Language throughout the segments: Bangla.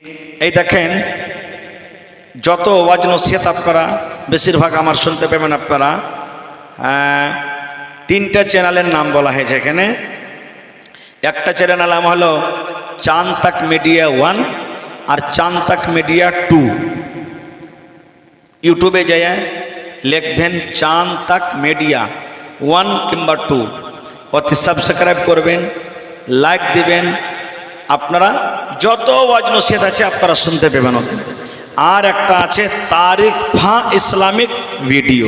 এই দেখেন যত ওয়াজ নসিহত আপনারা বেশিরভাগ আমার শুনতে পাবেন আপনারা তিনটা চ্যানেলের নাম বলা হয়েছে এখানে। একটা চ্যানেলের নাম হলো চাঁদ তাক মিডিয়া 1 আর চাঁদ তাক মিডিয়া 2। ইউটিউবে যায় লিখবেন চাঁদ তাক মিডিয়া 1 কিংবা 2, অতি সাবস্ক্রাইব করবেন, লাইক দিবেন। আপনারা যত ওয়াজ নসিহত আছে আপনারা শুনতে পাবেন ওতে। আর একটা আছে তারিক ফা ইসলামিক ভিডিও,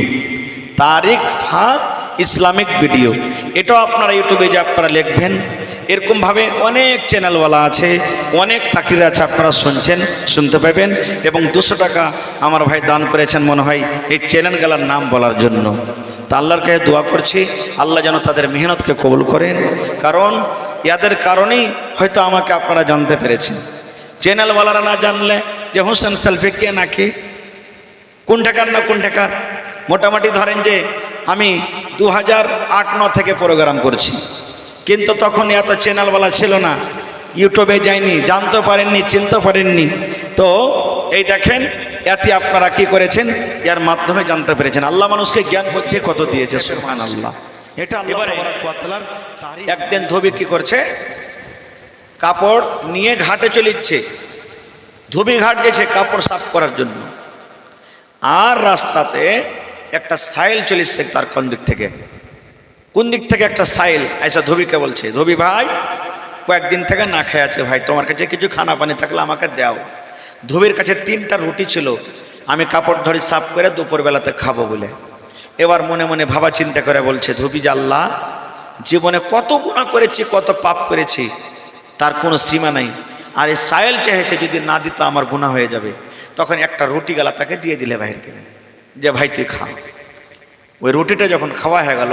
তারিক ফা ইসলামিক ভিডিও, এটাও আপনারা ইউটিউবে যে আপনারা লিখবেন। এরকমভাবে অনেক চ্যানেলওয়ালা আছে, অনেক তাকির আছে, আপনারা শুনতে পাবেন। এবং 200 টাকা আমার ভাই দান করেছেন মনে হয় এই চ্যানেলগুলোর নাম বলার জন্য। তা আল্লাহর কাছে দোয়া করছি আল্লাহ যেন তাদের মেহনতকে কবুল করেন, কারণ ইয়াদের কারণেই হয়তো আমাকে আপনারা জানতে পেরেছেন। চ্যানেলওয়ালারা না জানলে যে হোসেন সেলফি কে নাকি কোন টাকার না কোন টাকার, মোটামুটি ধরেন যে আমি 2008-9 থেকে প্রোগ্রাম করছি, কিন্তু তখন এত চ্যানেলওয়ালা ছিল না, ইউটিউবে যায়নি, জানতে পারেননি, চিনতে পারেননি। তো এই দেখেন এতে আপনারা কি করেছেন, এর মাধ্যমে জানতে পেরেছেন। আল্লাহ মানুষকে জ্ঞান বুদ্ধি কত দিয়েছে, সুবহানাল্লাহ। এটা একদিন ধোবি কি করছে, কাপড় নিয়ে ঘাটে চলিচ্ছে, ধোবি ঘাট গেছে কাপড় সাফ করার জন্য। আর রাস্তাতে একটা সাইল চলিচ্ছে, তার কোন দিক থেকে একটা সাইল আইসা ধোবিকে বলছে, ধোবি ভাই কয়েকদিন থেকে না খেয়ে আছে ভাই, তোমার কাছে কিছু খানা পানি থাকলে আমাকে দাও। ধোবির কাছে 3টা রুটি ছিল, আমি কাপড় ধরে সাফ করে দুপুরবেলাতে খাবো বলে। এবার মনে মনে ভাবা চিন্তা করে বলছে, ধোবি যে আল্লাহ জীবনে কত গুনাহ করেছি, কত পাপ করেছি, তার কোনো সীমা নাই। আর এই সাইল চেয়েছে যদি না দিত আমার গুনাহ হয়ে যাবে। তখন একটা রুটি গালা তাকে দিয়ে দিলে বাহির করে, যে ভাই তুই খা। ওই রুটিটা যখন খাওয়া হয়ে গেল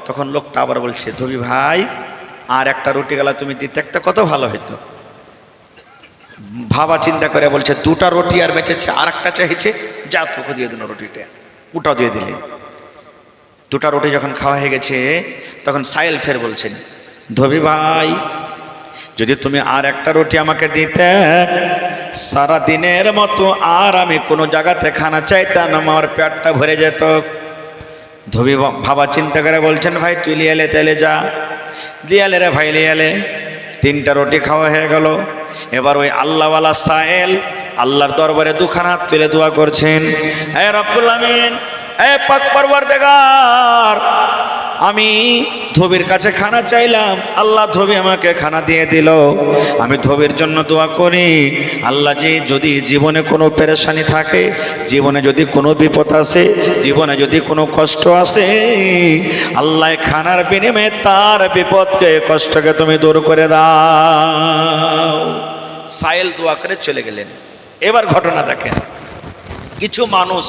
তখন লোকটা আবার বলছে, ধোবি ভাই আর একটা রুটি গালা তুমি দিতে একটা কত ভালো হইতো। ভাবা চিন্তা করে বলছে, 2টা রুটি আর বেঁচেছে, আর একটা চাইছে, যা তোকে দিয়ে দিল রুটিটা, ওটাও দিয়ে দিলে। 2টা রুটি যখন খাওয়া হয়ে গেছে তখন সাইল ফের বলছেন, ধোবি ভাই যদি তুমি আর একটা রুটি আমাকে দিতে, সারা দিনের মতো আর আমি কোনো জায়গাতে খানা চাইতাম, আমার পেটটা ভরে যেত। ধোবি ভাবা চিন্তা করে বলছেন, ভাই তুই লিয়ালে তাইলে যা। লিয়ালে রে ভাই, লিয়ালে। 3টা রুটি খাওয়া হয়ে গেল। এবার ওই আল্লাহওয়ালা সাইল আল্লাহর দরবারে দুখানা হাত তুলে দোয়া করছেন, হে রব্বুল আমিন, হে পাক পরওয়ারদিগার, আমি ধোবির কাছে খানা চাইলাম, আল্লাহ ধোবি আমাকে খানা দিয়ে দিল। আমি ধোবির জন্য দোয়া করি, আল্লাহ যে যদি জীবনে কোনো পেরেশানি থাকে, জীবনে যদি কোনো বিপদ আসে, জীবনে যদি কোনো কষ্ট আসে, আল্লাহ খানার বিনিময়ে তার বিপদকে, কষ্টকে তুমি দূর করে দাও। সাইল দোয়া করে চলে গেলেন। এবার ঘটনা দেখেন, কিছু মানুষ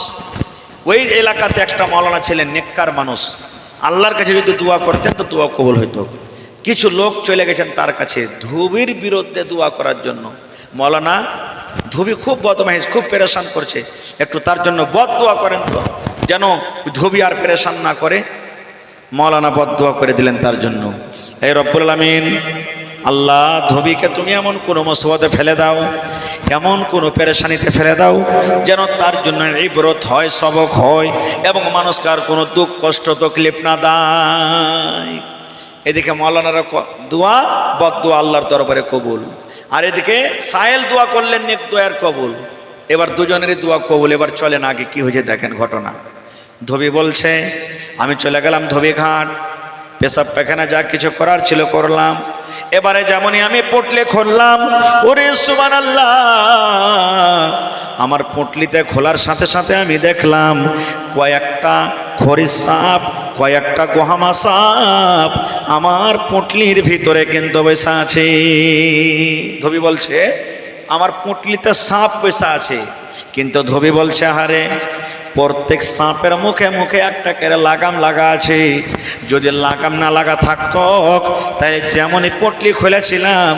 ওই এলাকাতে একটা মাওলানা ছিলেন, নেককার মানুষ, আল্লাহর কাছে যদি দোয়া করতেন তো দোয়া কবুল হইতো। কিছু লোক চলে গেছেন তার কাছে ধোবির বিরুদ্ধে দোয়া করার জন্য। মাওলানা ধোবি খুব বদমাইশ, খুব পেরেশান করছে, একটু তার জন্য বদ দোয়া করেন তো, যেন ধোবি আর পেরেশান না করে। মাওলানা বদ দোয়া করে দিলেন তার জন্য, হে রব্বুল আমিন, আল্লাহ ধোবিকে তুমি এমন কোনো মুসিবতে ফেলে দাও, এমন কোনো পেরেশানিতে ফেলে দাও যেন তার জন্য ইবরত হয়, সবক হয়, এবং মানুষকে আর কোনো দুঃখ কষ্ট তকলিফ না দেয়। এদিকে মাওলানার দোয়া, বদ দোয়া আল্লাহর দরবারে কবুল, আর এদিকে সাইল দোয়া করলেন নেক দোয়ার কবুল। এবার দুজনেরই দোয়া কবুল। এবার চলেন আগে কি হয়েছে দেখেন ঘটনা। ধোবি বলছে, আমি চলে গেলাম ধোবি ঘাট, পেশাব পায়খানা যা কিছু করার ছিল করলাম। এবারে যেমনই আমি পটলে খুললাম, ওরে সুবহানাল্লাহ, আমার পটলিতে খোলার সাথে সাথে আমি দেখলাম কয়েকটা খড়ি সাপ, কয়েকটা গোহামা সাপ আমার পটলির ভিতরে কিন্তু বসে আছে। ধোবি বলছে আমার পটলিতে সাপ বসে আছে, কিন্তু ধোবি বলছে আরে প্রত্যেক সাপের মুখে মুখে একটা করে লাগাম লাগা আছে, যদি লাগাম না লাগা থাকতো তাই যেমনই পটলি খুলেছিলাম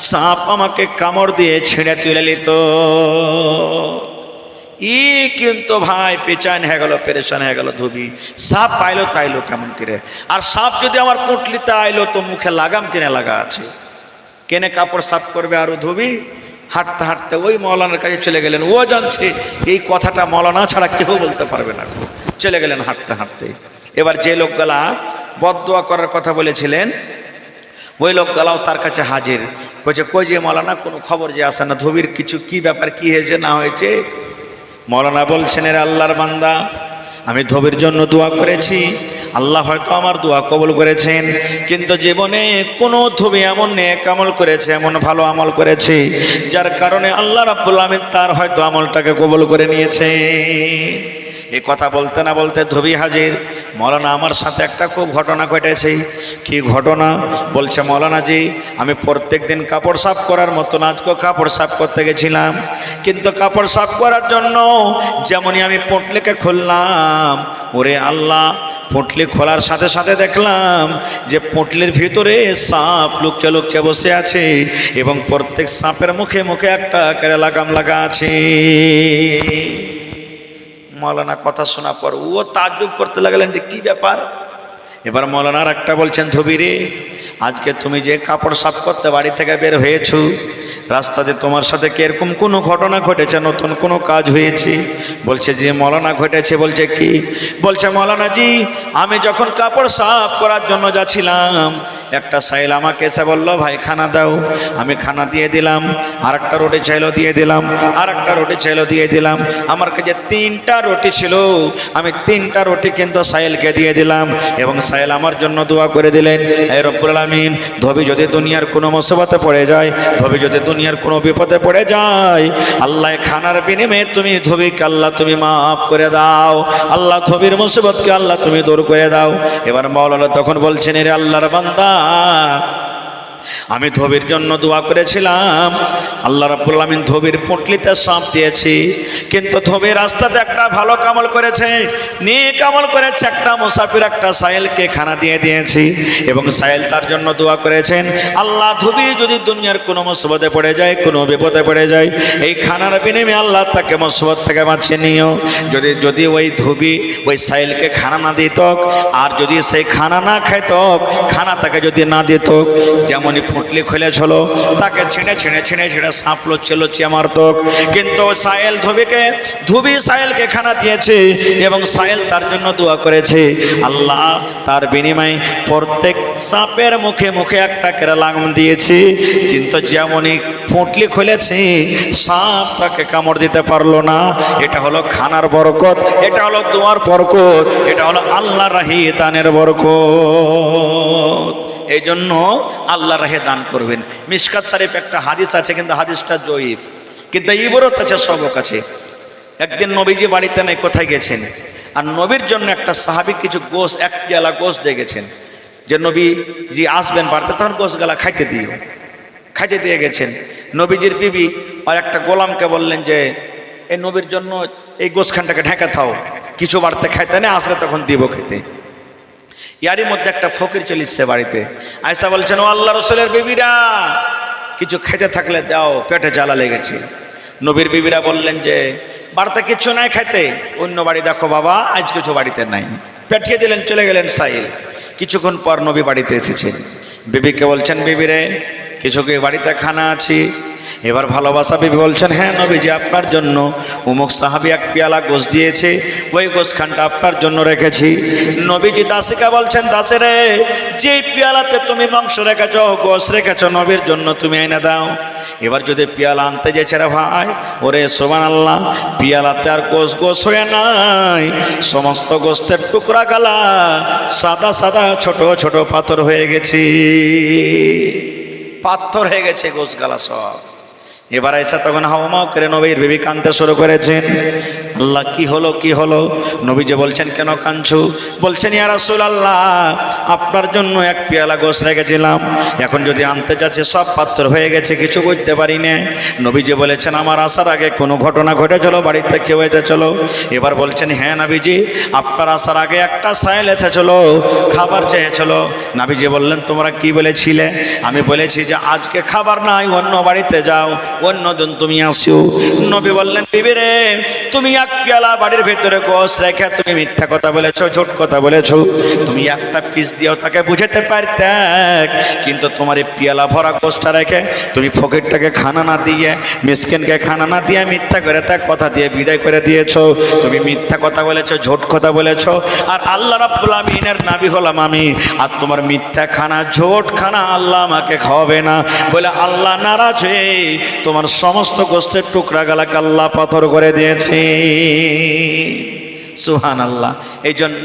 সাপ আমাকে কামড় দিয়ে ছিঁড়ে তুলে নিত। ই কিন্তু ভাই পেচান হয়ে গেল, পেরেশান হয়ে গেল ধোবি। সাপ পাইলো তাইলো কেমন করে, আর সাপ যদি আমার পটলিতে আইলো তো মুখে লাগাম কিনে লাগা আছে, কেনে কাপড় সাফ করবে আরো ধোবি। হাঁটতে হাঁটতে ওই মৌলানার কাছে চলে গেলেন। ও জানছে এই কথাটা মৌলানা ছাড়া কেউ বলতে পারবে না। চলে গেলেন হাঁটতে হাঁটতে। এবার যে লোকগুলা বদদোয়া করার কথা বলেছিলেন ওই লোকগুলাও তার কাছে হাজির। বলছে কই যে মৌলানা, কোনো খবর যে আসে না, ধোবির কিছু কি ব্যাপার, কি হয়েছে না হয়েছে? মৌলানা বলছেন, এর আল্লাহর বান্দা, আমি ধোবির জন্য দোয়া করেছি, আল্লাহ হয়তো আমার দোয়া কবুল করেছেন, কিন্তু জীবনে কোনো ধোবি এমন নেক আমল করেছে, এমন ভালো আমল করেছে, যার কারণে আল্লাহ রাব্বুল আমিন তার হয়তো আমলটাকে কবুল করে নিয়েছে। এই কথা বলতে না বলতে ধোবি হাজির। মৌলানা, আমার সাথে একটা খুব ঘটনা ঘটেছে। কি ঘটনা? বলছে, মৌলানা জি, আমি প্রত্যেক দিন কাপড় সাফ করার মতন আজকে কাপড় সাফ করতে গেছিলাম, কিন্তু কাপড় সাফ করার জন্য যেমনই আমি পুঁটলিকে খুললাম, ওরে আল্লাহ, পুঁটলি খোলার সাথে সাথে দেখলাম যে পুঁটলির ভিতরে সাপ লুকচে লুকচে বসে আছে এবং প্রত্যেক সাপের মুখে মুখে একটা করে লাগাম লাগা আছে। মৌলানা কথা শোনা পর ও তাজ্জুব করতে লাগলেন যে কি ব্যাপার। এবার মৌলানা আর একটা বলছেন, ধোবিরে, আজকে তুমি যে কাপড় সাফ করতে বাড়ি থেকে বের হয়েছো, রাস্তাতে তোমার সাথে কি এরকম কোনো ঘটনা ঘটেছে, নতুন কোনো কাজ হয়েছে? বলছে যে মৌলানা ঘটেছে। বলছে কি? বলছে মৌলানা জি, আমি যখন কাপড় সাফ করার জন্য যাচ্ছিলাম, একটা সাইল আমাকে এসে বললো, ভাই খানা দাও। আমি খানা দিয়ে দিলাম, আর একটা রুটি চাইলো দিয়ে দিলাম, আর একটা রুটি চাইলো দিয়ে দিলাম। আমার কাছে 3টা রুটি ছিল, আমি 3টা রুটি কিন্তু সাইলকে দিয়ে দিলাম এবং সাইল আমার জন্য দোয়া করে দিলেন, হে রব্বুল আলামিন, ধোবি যদি দুনিয়ার কোনো মুসিবতে পড়ে যায়, ধোবি যদি দুনিয়ার কোনো বিপদে পড়ে যায়, আল্লাহ খানার বিনিময়ে তুমি ধোবিকে আল্লাহ তুমি মাফ করে দাও, আল্লাহ ধোবির মুসিবতকে আল্লাহ তুমি দূর করে দাও। এবার মাওলানা তখন বলছেন, রে আল্লাহর বান্দা, আমি ধোবির জন্য দোয়া করেছিলাম, আল্লাহ রাব্বুল আলামিন ধোবির পুঁটলিতে সাপ দিয়েছি, কিন্তু ধোবির রাস্তাতে একটা ভালো কামল করেছে, নেক আমল করেছে, একটা মুসাফির একটা সাইলকে খানা দিয়ে দিয়েছি এবং সাইল তার জন্য দোয়া করেছেন, আল্লাহ ধোবি যদি দুনিয়ার কোনো মুসিবতে পড়ে যায়, কোনো বিপদে পড়ে যায়, এই খানার বিনিময়ে আল্লাহ তাকে মুসিবত থেকে বাঁচিয়ে নিও। যদি ওই ধোবি ওই সাইলকে খানা না দিত, আর যদি সেই খানা না খাইত, খানা তাকে যদি না দিত, যেমন পুঁটলি খুলেছিল তাকে ছিঁড়ে ছিঁড়ে ছিঁড়ে ছিঁড়ে সাপ লচ্ছে লচ্ছিয়ে মারত, কিন্তু সাইল ধোবি সাইলকে খানা দিয়েছে এবং সাইল তার জন্য দোয়া করেছে, আল্লাহ তার বিনিময়ে প্রত্যেক সাপের মুখে মুখে একটা করে লাগাম দিয়েছে, কিন্তু যেমনই পুঁটলি খুলেছে সাপ তাকে কামড় দিতে পারলো না। এটা হলো খানার বরকত, এটা হলো দোয়ার বরকত, এটা হলো আল্লাহর রাহে দানের বরকত। এই জন্য আল্লাহ রাহে দান করবেন। মিশকাত শরীফ একটা হাদিস আছে, কিন্তু হাদিসটা জয়ীফ, কিন্তু ইবরত আছে, সবক আছে। একদিন নবীজি বাড়িতে নেই, কোথায় গেছেন, আর নবীর জন্য একটা সাহাবী কিছু গোশ, এক পেয়ালা গোশ দিয়ে গেছেন, যে নবীজি আসবেন বাড়িতে, তখন গোশগুলা খাইতে দিয়ে গেছেন। নবীজির বিবি আর একটা গোলামকে বললেন যে এই নবীর জন্য এই গোশখানটাকে ঢেকে থাও, কিছু বাড়িতে খাইতে নেই, আসলে তখন দিব খেতে। ইয়ারই মধ্যে একটা ফকির চলে এসছে বাড়িতে, আয়েশা বলছেন, ও আল্লাহ রসুলের বিবিরা, কিছু খেতে থাকলে দাও, পেটে জ্বালা লেগেছে। নবীর বিবিরা বললেন যে বাড়িতে কিছু নাই খাইতে, অন্য বাড়ি দেখো বাবা, আজ কিছু বাড়িতে নাই। পেটিয়ে দিলেন, চলে গেলেন সাইল। কিছুক্ষণ পর নবী বাড়িতে এসেছেন, বিবিকে বলছেন, বিবিরে, কিছু কি বাড়িতে খানা আছে? এবার ভালোবাসা বিবি বলছেন, হ্যাঁ নবীজি, আপনার জন্য উমুক সাহাবী এক পেয়ালা গোশ দিয়েছে, ওই গোশখানটা আপনার জন্য রেখেছি। নবীজি দাসীকে বলছেন, দাসেরে, যে পেয়ালাতে তুমি মাংস রেখেছো, গোশ রেখেছো, নবীর জন্য তুমি এনে দাও। এবার যদি পেয়ালা আনতে যেছে রে ভাই, ওরে সুবহানাল্লাহ, পেয়ালাতে আর গোশ হয়ে নাই, সমস্ত গোস্তের টুকরা গালা সাদা সাদা ছোট ছোট পাথর হয়ে গেছে, পাথর হয়ে গেছে গোশ গালা সব। এবার এসে তখন হাওমাও করে নবীর বিবি কাঁদতে শুরু করেছেন, আল্লাহ কি হলো কি হলো? নবীজি বলছেন, কেন কাঁদছো? বলছেন, ইয়া রাসূলুল্লাহ, আপনার জন্য এক পেয়ালা গোশ রেখেছিলাম, এখন যদি আনতে যাচ্ছে সব পাথর হয়ে গেছে, কিছু বুঝতে পারি না। নবীজি বলেছেন, আমার আসার আগে কোনো ঘটনা ঘটেছিল, বাড়িতে কেউ এসেছিল? এবার বলছেন, হ্যাঁ নবীজি, আপনার আসার আগে একটা সাইল এসেছিল, খাবার চেয়েছিল। নবীজি বললেন, তোমরা কি বলেছিলে? আমি বলেছি যে আজকে খাবার নাই, অন্য বাড়িতে যাও, অন্য দিন তুমি আসো। নবী বললেন, বিবি রে, তুমি এক পেয়ালা বাড়ির ভেতরে গোশ রেখে তুমি মিথ্যা কথা বলেছো, ঝুট কথা বলেছো। তুমি একটা পিস দিয়েও তাকে বুঝাতে পারতে, কিন্তু তোমার এই পেয়ালা ভরা গোশটা রেখে তুমি ফকিরটাকে খানা না দিয়ে, মিসকিনকে খানা না দিয়ে মিথ্যা করে তার কথা দিয়ে বিদায় করে দিয়েছো। তুমি মিথ্যা কথা বলেছো, ঝুট কথা বলেছো। আর আল্লাহ রাব্বুল আমিনের নবী হলাম আমি, আর তোমার মিথ্যা খানা, ঝুট খানা আল্লাহ আমাকে খাওয়াবে না বলে আল্লাহ নারাজ হয়ে তোমার সমস্ত গোশতের টুকরা গালাকে আল্লাহ পাথর করে দিয়েছে। সুবহানাল্লাহ। এই জন্য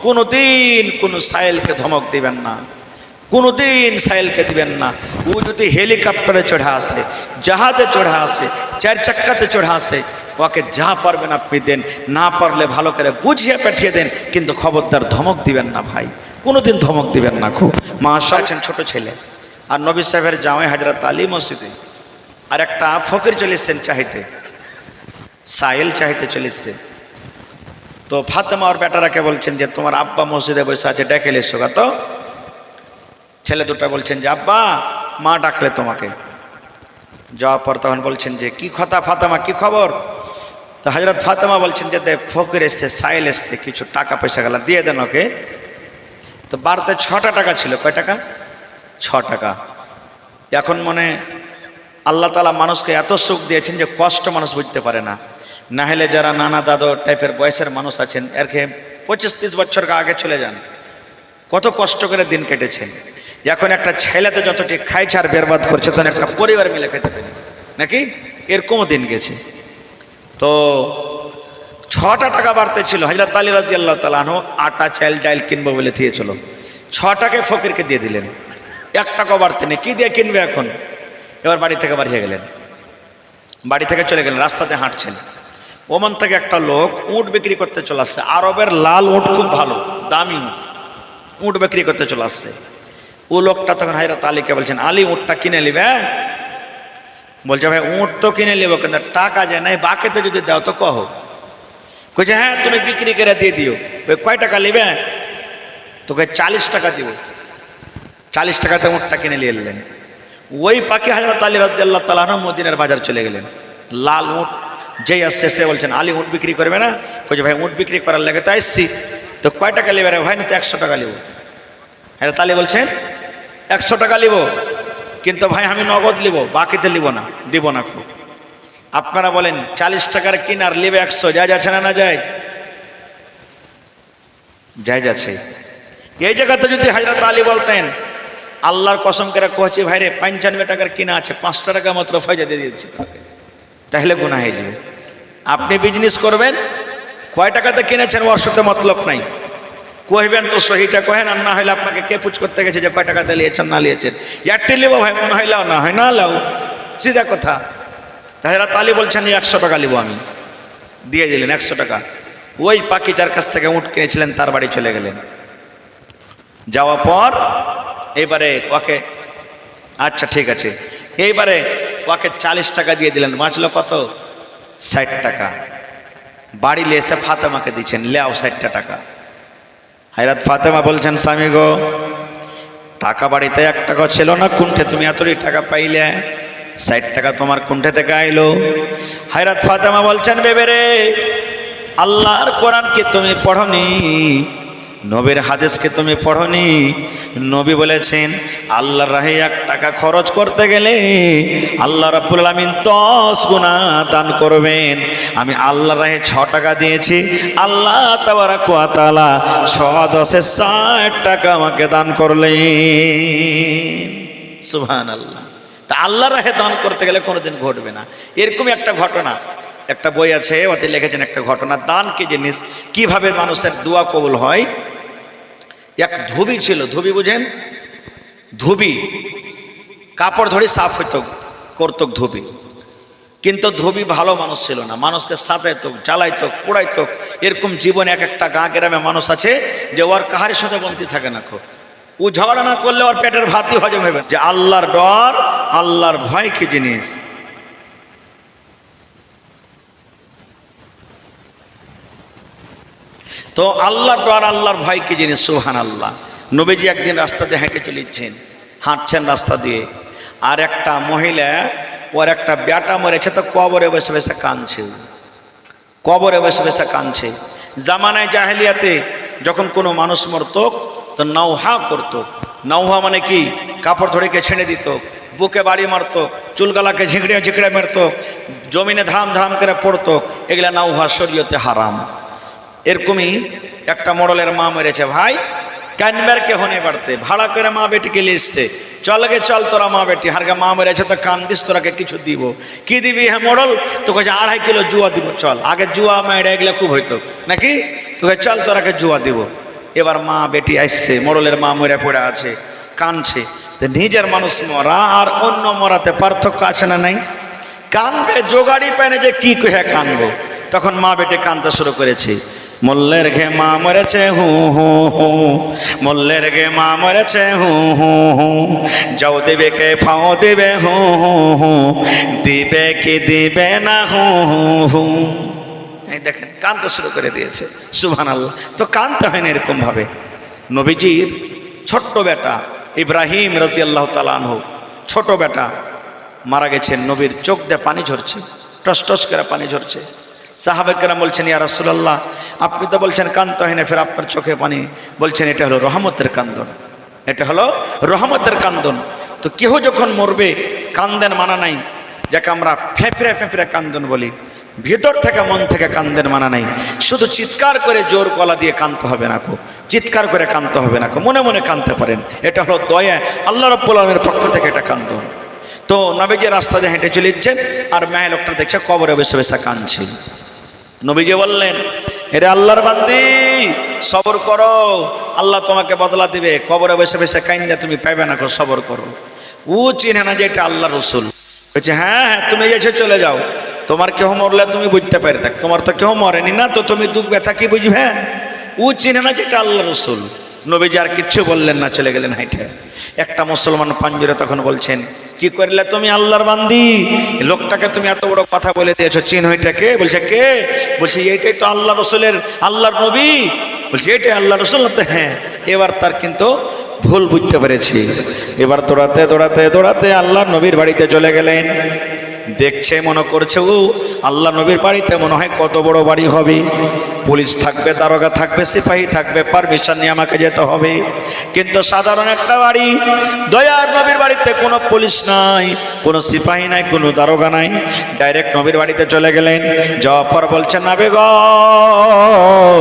কোনোদিন কোনো সাইলকে ধমক দিবেন না, কোনোদিন সাইলকে দিবেন না। ও যদি হেলিকপ্টারে চড়ে আসে, জাহাজে চড়ে আসে, চার চাক্কাতে চড়ে আসে, ওকে যা পারবেন আপনি দেন, না পারলে ভালো করে বুঝিয়ে পাঠিয়ে দেন, কিন্তু খবরদার ধমক দিবেন না ভাই, কোনোদিন ধমক দিবেন না। খুব মাশা আছেন ছোট ছেলে, আর নবী সাহেবের জামাই হযরত আলী মসজিদে, আর একটা ফকির চলে এসছেন চাইতে, সাইল চাইতে চলে এসছে। তো ফাতেমা ওর বেটারাকে বলছেন যে তোমার আব্বা মসজিদে বসে আছে, ডেকে এসো। তো ছেলে দুটা বলছেন যে আব্বা মা ডাকলে তোমাকে। যাওয়ার পর তখন বলছেন যে কি কথা ফাতেমা, কি খবর? তো হযরত ফাতেমা বলছেন যে ফকির এসছে, সাইল এসছে, কিছু টাকা পয়সা গেলা দিয়ে দেন ওকে। তো বাড়িতে 6টা টাকা ছিল। কয় টাকা? 6 টাকা। এখন মনে আল্লাহ তাআলা মানুষকে এত সুখ দিয়েছেন যে কষ্ট মানুষ বুঝতে পারে না। না হলে যারা নানা দাদু টাইপের বয়সের মানুষ আছেন, এরকে 25-30 বছর আগে চলে যান, কত কষ্ট করে দিন কেটেছেন। এখন একটা ছেলেতে যতটি খাইছে আর বেরবাদ করছে, তখন একটা পরিবার মিলে খেতে পারে নাকি, এরকমও দিন গেছে। তো 6টা টাকা বাড়তে ছিল। হযরত আলী রাদিয়াল্লাহু তাআলা আনহু আটা চাল ডাল কিনবো বলে দিয়েছিল, 6 টাকায় ফকিরকে দিয়ে দিলেন, 1 টাকাও বাড়তে নেই। কি দিয়ে কিনবে এখন? এবার বাড়ি থেকে বাড়িয়ে গেলেন, বাড়ি থেকে চলে গেলেন, রাস্তাতে হাঁটছেন। ওমান থেকে একটা লোক উট বিক্রি করতে চলে আসছে। আরবের লাল উট খুব ভালো, দামি উট বিক্রি করতে চলে আসছে। ও লোকটা তখন হযরত আলীকে বলছেন, আলী উটটা কিনে নিবে? বলছে ভাই উট তো কিনে নিব, কিন্তু টাকা যে নাই, বাকিতে যদি দাও তো কহো। কইছে হ্যাঁ তুমি বিক্রি করে দিয়ে দিও। কয় টাকা নিবে? তোকে 40 টাকা দিব। 40 টাকাতে উটটা কিনে নিয়ে এলেন। ওই পাখি হযরত আলী রাদিয়াল্লাহু তাআলা আনহু মদিনার বাজার চলে গেলেন। লাল উট যেই আসছে সে বলছেন আলী উট বিক্রি করবে না? কইছে ভাই উট বিক্রি করার লাগে তো আসছি। তো কয় টাকা নেবে রে ভাই? না তো 100 টাকা নিব। হযরত আলী বলছেন 100 টাকা নিব, কিন্তু ভাই আমি নগদ নিব, বাকিতে নিব না, দিব না। খুব আপনারা বলেন 40 টাকার কিনার নেবে 100, যায় যাচ্ছে না? না যায়? যায় যাচ্ছে। এই জায়গাতে যদি হযরত আলী বলতেন আল্লাহর কসম করে কইছি ভাই রে 95 টাকার কিনা আছে, 5 টাকা মাত্র ফায়দা দিয়ে দিচ্ছি তোমাকে, তাহলে গুনাহ হয়ে যাবে। আপনি বিজনেস করবেন, কয় টাকাতে কিনেছেন ওর সাথে মতলব নাই, কইবেন তো সহিটা কহেন, আর না হলে আপনাকে কে পুছ করতে গেছে যে কয় টাকাতে নিয়েছেন না নিয়েছেন। ইয়ারটি লিব ভাই, মনে হয় লাও, না হয় না লাও, সিধা কথা। হযরত আলী বলছেন 100 টাকা নিব আমি, দিয়ে দিলেন 100 টাকা। ওই পাখি যার কাছ থেকে উট কিনেছিলেন তার বাড়ি চলে গেলেন। যাওয়ার পর এইবারে ওকে, আচ্ছা ঠিক আছে, এইবারে ওকে 40 টাকা দিয়ে দিলেন, বাঁচলো কত? 60 টাকা। বাড়ি এসে ফাতেমাকে দিচ্ছেন, লেও 60টা টাকা। হযরত ফাতেমা বলছেন স্বামী গো, টাকা বাড়িতে 1 টাকা ছিল না, কুণ্ঠে তুমি এতটি টাকা পাইলে? 60 টাকা তোমার কুণ্ঠে থেকে আইলো। হযরত ফাতেমা বলছেন বেবে রে, আল্লাহর কোরআনকে তুমি পড়নি, নবীর হাদিসকে তুমি পড়নি? নবী বলেছেন আল্লাহর রাহে 1 টাকা খরচ করতে গেলে আল্লাহ রাব্বুল আলামিন 10 গুণা দান করবেন। আমি আল্লাহর রাহে 6 টাকা দিয়েছি, আল্লাহ তাবারাক ওয়া তাআলা 6×10 60 টাকা আমাকে দান করলেন। সুবহানাল্লাহ। তা আল্লাহর রাহে দান করতে গেলে কোনোদিন ঘটবে না। এরকমই একটা ঘটনা, একটা বই আছে ওতে লিখেছেন একটা ঘটনা, দান কি জিনিস, কিভাবে মানুষের দোয়া কবুল হয়। এক ধুবি ছিল, ধুবি বুঝেন? ধুবি কাপড় ধরে সাফ হইতো, করতো ধুবি, কিন্তু ধুবি ভালো মানুষ ছিল না, মানুষকে সাজাইতো, জ্বালাইতো, পোড়াইতো। এরকম জীবনে এক একটা গাঁ গ্রামে মানুষ আছে যে ওর কাহারির সাথে বন্তি থাকে না, খুব ও ঝগড়া না করলে ওর পেটের ভাতই হজম হবে। যে আল্লাহর ডর, আল্লাহর ভয় কি জিনিস। তো আল্লাহর ডর, আল্লাহর ভয় কি জিনিস। সুবহানাল্লাহ। নবীজি একদিন রাস্তাতে হেঁটে চলেছেন, হাঁটছেন রাস্তা দিয়ে, আর একটা মহিলা, ওর একটা বেটা মরেছে, তো কবরে বসে বসে কাঁদছে। কবরে বসে বসে কাঁদছে। জামানায় জাহেলিয়াতে যখন কোনো মানুষ মরত তো নৌহা করত। নৌহা মানে কি? কাপড় ধরেকে ছেড়ে দিত, বুকে বাড়ি মারত, চুলগালাকে ঝিঁকড়ে ঝিঁকড়ে মারত, জমিনে ধারাম ধারাম করে পড়তো। এগুলা নৌহা শরীয়তে হারাম। এরকমই একটা মোড়লের মা মেরেছে ভাই, কানবার কে হনে বাড়তে ভাড়া করে মা বেটিকে নিয়ে এসছে, চল গে চল তোরা মা বেটি, হারকে মা মেরেছে তো কান্দিস, তোরাকে কিছু দিব। কি দিবি? হ্যাঁ মোড়ল, তোকে 2.5 কিলো জুয়া দিব, চল। আগে জুয়া মেয়েরা এগুলো খুব হইতো নাকি, তোকে চল তোরাকে জুয়া দিব। এবার মা বেটি আসছে, মোড়লের মা মরে পড়ে আছে, কাঁদছে। নিজের মানুষ মরা আর অন্য মরাতে পার্থক্য আছে না নাই? কানবে জোগাড়ি পেনে যে কি কহে কানবো। তখন মা বেটি কানতে শুরু করেছে, মোল্লের ঘে মা মরেছে হু হু হু, মোল্লের ঘে মা মরেছে হু হু হু, যাও দেবে কে ফাও দেবে হু হু হু, দিবে কি দিবে না হু হু হু। এই দেখেন কানতে শুরু করে দিয়েছে। সুবহানাল্লাহ। তো কানতে হয় না এরকম ভাবে। নবীজির ছোট্ট বেটা ইব্রাহিম রাদিয়াল্লাহু তাআলা আনহু, ছোট বেটা মারা গেছেন। নবীর চোখ দিয়ে পানি ঝরছে, টস টস করে পানি ঝরছে। সাহাবায়ে কেরাম বলছেন, ইয়া রাসূলুল্লাহ, আপনি তো বলছেন কানতে হয় না, ফের আপনার চোখে পানি। বলছেন এটা হলো রহমতের কান্দন, এটা হলো রহমতের কান্দন। তো কেহ যখন মরবে কান্দেন মানা নাই, যাকে আমরা ফেফড়ে ফেফড়ে কান্দন বলি, ভিতর থেকে মন থেকে কান্দেন মানা নাই। শুধু চিৎকার করে জোর গলা দিয়ে কানতে হবে না, চিৎকার করে কানতে হবে না, মনে মনে কানতে পারেন। এটা হলো দয়া, আল্লাহ রাব্বুল আলামিনের পক্ষ থেকে এটা কান্দন। তো নবীজি রাস্তা দিয়ে হেঁটে চলে যাচ্ছেন, আর মেয়ে লোকটা দেখছে কবরে বসে বসে কাঁদছে। নবীজি বললেন, এরে আল্লাহর বান্দি, সবর করো, আল্লাহ তোমাকে বদলা দিবে। কবরে বসে বসে কাইন্দা তুমি পাইবে না, সবর করো। ও চিনে না যে এটা আল্লাহ রসুল। বলছে হ্যাঁ হ্যাঁ, তুমি এসে চলে যাও, তোমার কেহ মরলে তুমি বুঝতে পারে থাক, তোমার তো কেউ মরেনি না, তো তুমি দুঃখ ব্যথা কি বুঝবে? ও চিনে না যে এটা আল্লাহ রসুল। নবীজি আর কিচ্ছু বললেন না, চলে গেলেন হাইটে। একটা মুসলমান পাঞ্জরে তখন বলছেন, কি করলে তুমি আল্লাহর বান্দি? লোকটাকে তুমি এত বড় কথা বলে দিয়েছো, চিহ্নটাকে? বলছে কে? বলছে এইটাই তো আল্লাহ রসুলের, আল্লাহর নবী। বলছে এটাই আল্লাহ রসুল? তো হ্যাঁ। এবার তার কিন্তু ভুল বুঝতে পেরেছি। এবার দৌড়াতে দৌড়াতে দৌড়াতে আল্লাহর নবীর বাড়িতে চলে গেলেন। দেখছে, মনে করছে ও আল্লাহ নবীর বাড়িতে মনে হয় কত বড় বাড়ি হবে, পুলিশ থাকবে, দারোগা থাকবে, সিপাহী থাকবে, পারমিশন নিয়ে আমাকে যেতে হবে। কিন্তু সাধারণ একটা বাড়ি, দয়ার নবীর বাড়িতে কোনো পুলিশ নাই, কোনো সিপাহী নাই, কোনো দারোগা নাই। ডাইরেক্ট নবীর বাড়িতে চলে গেলেন। যাওয়ার পর বলছেন, না বেগম,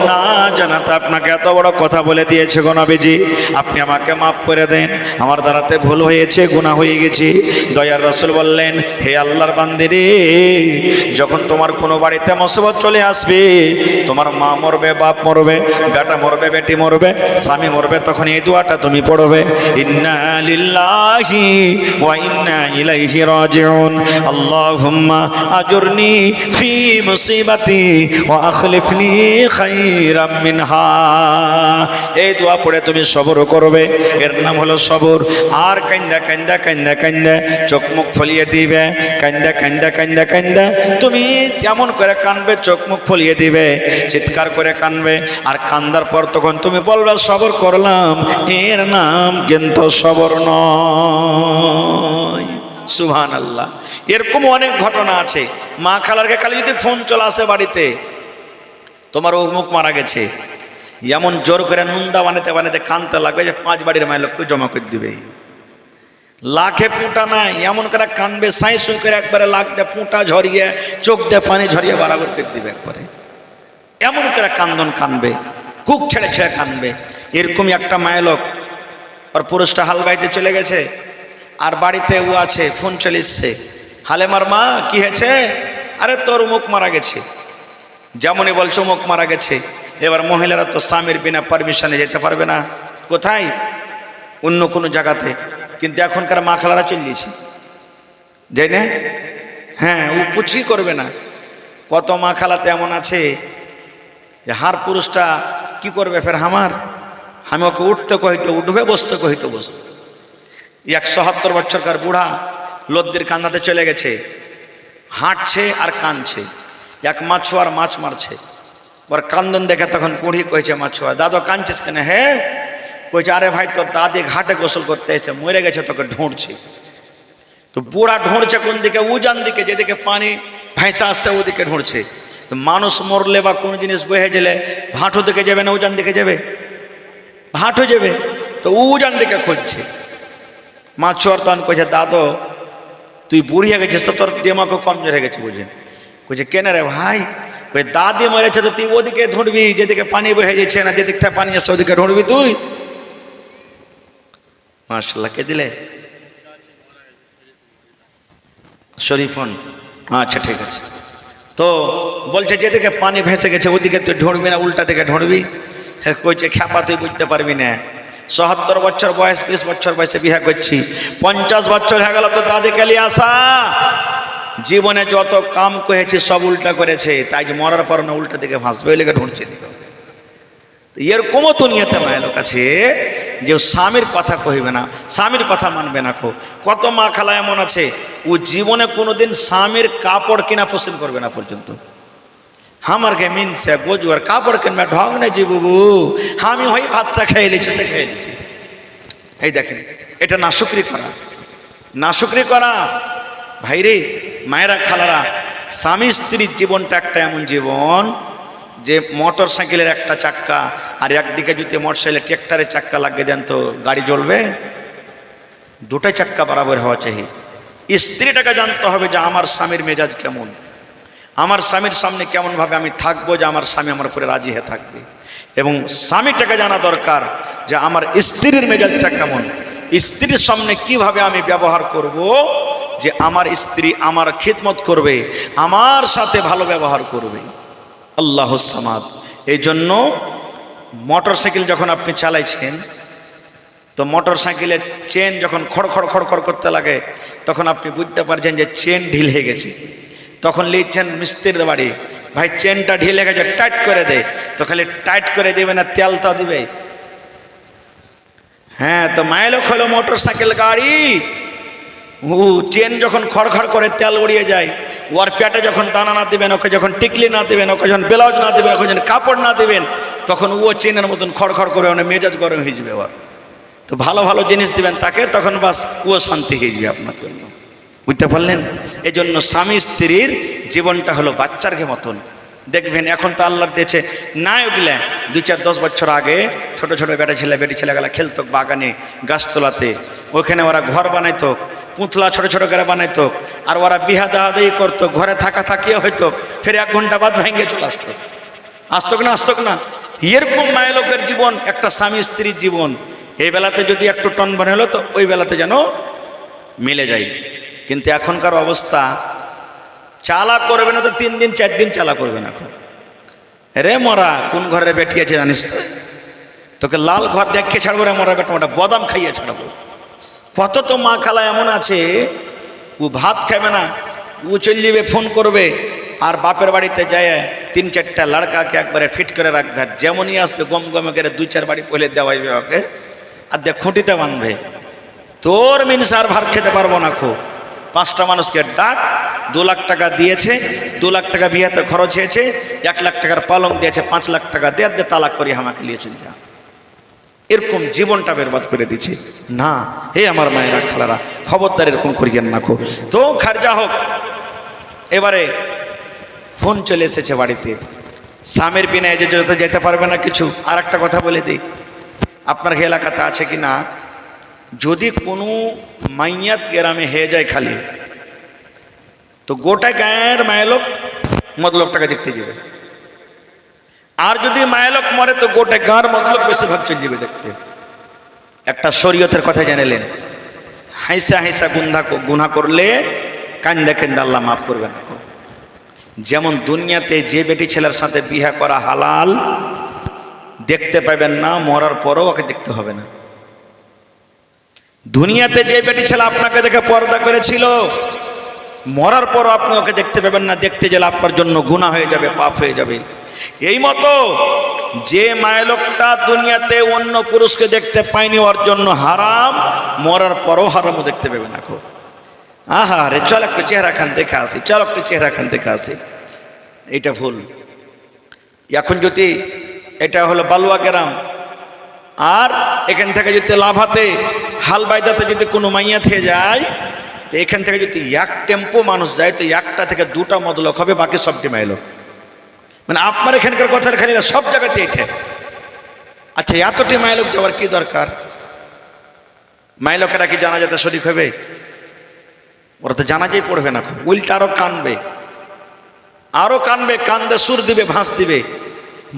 না জানাতে আপনাকে এত বড় কথা বলে দিয়েছে গো নবীজি, আপনি আমাকে মাফ করে দেন, আমার দ্বারাতে ভুল হয়েছে, গুনাহ হয়ে গেছে। দয়ার রাসূল বললেন, হে আল্লাহর বান্দি রে, যখন তোমার কোনো বাড়িতে মুসিবত চলে আসবে, তোমার মা মরবে, বাপ মরবে, বেটা মরবে, বেটি মরবে, স্বামী মরবে, তখন এই দোয়াটা তুমি পড়বে, ইন্না লিল্লাহি ওয়া ইন্না ইলাইহি রাজিউন, আল্লাহুম্মা আজুরনি ফি মুসিবাতি ওয়া আখলিফনি খায়রাম মিনহা। এই দোয়া পড়ে তুমি সবর করবে, এর নাম হলো সবর। আর কান্দা কান্দা কান্দা কান্দা চোখ মুখ ফলিয়ে দিবে, কান্দা কান্দা কান্দা কান্দা তুমি যেমন করে কানবে চোখ মুখ ফলিয়ে দিবে, চিৎকার করে কানবে। আর কান্দার পর তখন তুমি বলবে সবর করলাম, এর নাম কিন্তু সবর নয়। সুবহানাল্লাহ। এরকম অনেক ঘটনা আছে। মা খালারকে খালি যদি ফোন চলে আসে বাড়িতে, তোমার অমুক মারা গেছে, এমন জোর করে নুন্দা বানাতে বানাতে কানতে লাগবে যে 5 বাড়ির মায়ের লোককে জমা করে দিবে। লাখে পুঁটা নাই, এমন করে কানবে, সাই সুই করে একবারে লাখ দিয়ে পুঁটা ঝরিয়ে, চোখ দিয়ে পানি ঝরিয়ে বরাবর করে দিবে একবারে। এমন করে কান্দন কানবে, কুক ছেড়ে ছেড়ে কানবে। এরকমই একটা মায়ের লোক, আর পুরুষটা হাল বাইতে চলে গেছে, আর বাড়িতে ও আছে, ফোন চলে এসছে, হালেমার মা কি হয়েছে? আরে তোর মুখ মারা গেছে। যেমনই বলছো মুখ মারা গেছে, এবার মহিলারা তো স্বামীর বিনা পারমিশনে যেতে পারবে না। কোথায়? অন্য কোনো জায়গাতে। কিন্তু এখনকার মা খালারা চলিয়েছে, যাই না? হ্যাঁ, ও পুছি করবে না। কত মা খালাতে এমন আছে যে হার পুরুষটা কি করবে, ফের আমি ওকে উঠতে কহিতে উঠবে, বসতে কহিতে বসবে। 170 বছরকার বুড়া লদ্দির কান্দাতে চলে গেছে, হাঁটছে আর কাঁদছে। এক মাছুয়ার মাছ মারছে, ওর কান্দন দেখে তখন বুড়ি কয়েছে মাছুয়া, দাদা কাঁদছিস কেন? হ্যাঁ, কইছে আরে ভাই তোর দাদি ঘাটে গোসল করতে এসে মরে গেছে, তোকে ঢুঁড়ছি। তো বুড়া ঢুঁড়ছে কোন দিকে? উজান দিকে, যেদিকে পানি ভেসে আসছে ওদিকে ঢুঁড়ছে। তো মানুষ মরলে বা কোনো জিনিস বয়ে গেলে ভাঁটো দিকে যাবে না উজান দিকে যাবে? ভাঁটো যাবে, তো উজান দিকে খুঁজছে। মাছুয়ার তখন কইছে, দাদু তুই বুড়িয়ে গেছিস তো, তোর দিমাগও কমজোর হয়ে গেছে বুঝেন। কইছে কেন রে ভাই? ওই দাদি মরেছে তো তুই ওদিকে ঢুঁড়বি, যেদিকে পানি বয়ে যাচ্ছে না, যেদিক থেকে পানি আসছে ওদিকে ঢুঁড়বি তুই। মাশাআল্লাহ, কে দিলে? শরীফন, আচ্ছা ঠিক আছে। তো বলছে যেদিকে পানি ভেসে গেছে ওদিকে তুই ঢুঁড়বি না, উল্টা দিকে ঢুঁড়বি। হ্যাঁ কইছে খ্যাপা তুই বুঝতে পারবি না, ৭৭ বছর বয়স, ২০ বছর বয়সে বিয়ে করছি, ৫০ বছর হয়ে গেল তো দাদি কালি আসা। জীবনে যত কাম করেছে সব উল্টা করেছে, তাই যে মরার পর না উল্টা দিকে ভাসবে, ওই লেগে ঢুঁড়ছে দিকে। এরকমও তো নিয়েতে মায়ের কাছে যে স্বামীর কথা কহিবে না, স্বামীর কথা মানবে না। কত মা খালা এমন আছে ও জীবনে কোনোদিন স্বামীর কাপড় কিনা পছন্দ করবে না পর্যন্ত। আমার কে মিনছে গোজুয়ার কাপড় কিনবে ঢং নেই জি বুবু, আমি হই ভাতটা খেয়ে নিচ্ছি, সে খেয়ে নিচ্ছি। এই দেখেন, এটা নাশুকরি করা, নাশুকরি করা। ভাইরে মায়েরা খালারা, স্বামী স্ত্রীর জীবনটা একটা এমন জীবন যে মোটর সাইকেলের একটা চাক্কা আর একদিকে যদি মোটর সাইকেলের ট্র্যাক্টরের চাক্কা লাগিয়ে দেন তো গাড়ি জ্বলবে? দুটাই চাক্কা বরাবর হওয়া চাই। স্ত্রীটাকে জানতে হবে যে আমার স্বামীর মেজাজ কেমন, আমার স্বামীর সামনে কেমনভাবে আমি থাকবো যে আমার স্বামী আমার উপরে রাজি হয়ে থাকবে। এবং স্বামীটাকে জানা দরকার যে আমার স্ত্রীর মেজাজটা কেমন, স্ত্রীর সামনে কিভাবে আমি ব্যবহার করব যে আমার স্ত্রী আমার খিদমত করবে, আমার সাথে ভালো ব্যবহার করবে। আল্লাহুস সামাদ। এই জন্য মোটর সাইকেল যখন আপনি চালাইছেন তো মোটর সাইকেলের চেন যখন খড়খড় খড়খড় করতে লাগে তখন আপনি বুঝতে পারছেন যে চেন ঢিল হয়ে গেছে। তখন লিখছেন মিস্ত্রির বাড়ি, ভাই চেনটা ঢিলে গেছে, টাইট করে দে। তো খালি টাইট করে দেবে না, তেলটা দিবে। হ্যাঁ, তো মাইলক হলো মোটর সাইকেল গাড়ি, চেন যখন খড়খড় করে তেল উড়িয়ে যায়, ওর পেটে যখন দানা না দিবেন, ওকে যখন টিকলি না দিবেন, ওকে যখন ব্লাউজ না দিবেন, ওকে যখন কাপড় না দিবেন, তখন ও চেনের মতন খড়খড় করে অনেক মেজাজ গরম হয়ে যাবে। ওর তো ভালো ভালো জিনিস দিবেন তাকে, তখন বাস ও শান্তি হয়ে যাবে আপনার জন্য। বুঝতে পারলেন? এই জন্য স্বামী স্ত্রীর জীবনটা হলো বাচ্চার মতন। দেখবেন এখন তো আল্লাহর দিয়েছে না, ওগুলা ২-৪-১০ বছর আগে ছোট ছোট বেটি ছেলেগুলা খেলতো বাগানে, গাছতলাতে, ওইখানে ওরা ঘর বানাইতো, পুতলা ছোট ছোট করে বানাইতো, আর ওরা বিহা দাহাদাহি করতো, ঘরে থাকা থাকিও হইতো, ফের ১ ঘন্টা বাদ ভেঙে চলে আসতো। আসতো না? আসতো না? এরকম মায়ের লোকের জীবন একটা স্বামী স্ত্রীর জীবন। এই বেলাতে যদি একটু টন বান হলো তো ওই বেলাতে যেন মিলে যায়। কিন্তু এখনকার অবস্থা, চালা করবে না তো ৩ দিন ৪ দিন চালা করবে না। রে মরা কোন ঘরে বেটিয়েছে জানিস তো, তোকে লাল ঘর দেখে ছাড়বো রে মরা বেটা, ওটা বদাম খাইয়ে ছাড়বো। কত তো মা খালা এমন আছে, ও ভাত খাবে না, ও চলে যাবে, ফোন করবে, আর বাপের বাড়িতে যায় ৩-৪টা লড়কাকে একবারে ফিট করে রাখবে, আর যেমনই আসবে গম গমে করে ২-৪ বাড়ি পলে দেওয়াইবে ওকে, আর দেখ খুঁটিতে বাঁধবে, তোর মিনসার ভাত খেতে পারবো না। ৫টা মানুষকে ডাক, ২ লাখ টাকা দিয়েছে, ২ লাখ টাকা বিয়েতে খরচ হয়েছে, ১ লাখ টাকার পালং দিয়েছে, ৫ লাখ টাকা দে তালাক করি আমাকে নিয়ে চলে যা। এরকম জীবনটা বেরবাদ করে দিচ্ছে না। হে আমার মায়েরা খালারা, খবরদার এরকম করিয়েন না। তো খারজা হোক, এবারে ফোন চলে এসেছে বাড়িতে, স্বামীর বিনায় যে যেতে পারবে না কিছু। আর একটা কথা বলে দিই, আপনার এলাকাতে আছে কি না, যদি কোনো মাইয়াত গ্রামে হয়ে যায় খালি, তো গোটা গায়ের মায়েলোক মদলোকটাকে দেখতে যাবে। আর যদি মায়েলোক মরে তো গোটা গাঁর মদলোক বেশিরভাগ চলে যাবে দেখতে। একটা শরীয়তের কথা জানালেন, হাইসা হাইসা গুনাহ করলে কান্দা কান্দা আল্লাহ মাফ করবে না। যেমন দুনিয়াতে যে বেটি ছেলের সাথে বিয়ে করা হালাল, দেখতে পাবেন না, মরার পরও ওকে দেখতে হবে না। দুনিয়াতে যে বেটি ছেলে আপনাকে দেখে পর্দা করেছিল, মরার পরও আপনি ওকে দেখতে পাবেন না, দেখতে গেলে আপনার জন্য গুনাহ হয়ে যাবে, পাপ হয়ে যাবে। এই মতো যে মায়েলোকটা দুনিয়াতে অন্য পুরুষকে দেখতে পায়নি, ওর জন্য হারাম, মরার পরও হারামও দেখতে পাবে না। আহা রে, চল একটু চেহারা খান দেখে আসি, চল একটু চেহারা খান দেখে আসি, এটা ভুল। এখন যদি এটা হলো বালুয়া গ্রাম, আর এখান থেকে যদি লাভাতে হালবাইদাতে যদি কোনো মাইয়া থেকে যায়, তো এখান থেকে যদি 1 টেম্পো মানুষ যায়, তো 1টা থেকে 2টা মদলোক হবে, বাকি সবটি মাইলোক। মানে আপনার এখানকার কথার খালি না, সব জায়গাতে এটা। আচ্ছা, এতটি মাইলোক যাওয়ার কি দরকার? মাইলোকেরা কি জানাজাতে শরীক হবে? ওরা তো জানাজাই পড়বে না, উল্টা আরো কানবে, আরো কানবে, কান্দে সুর দিবে, ভাঁজ দিবে।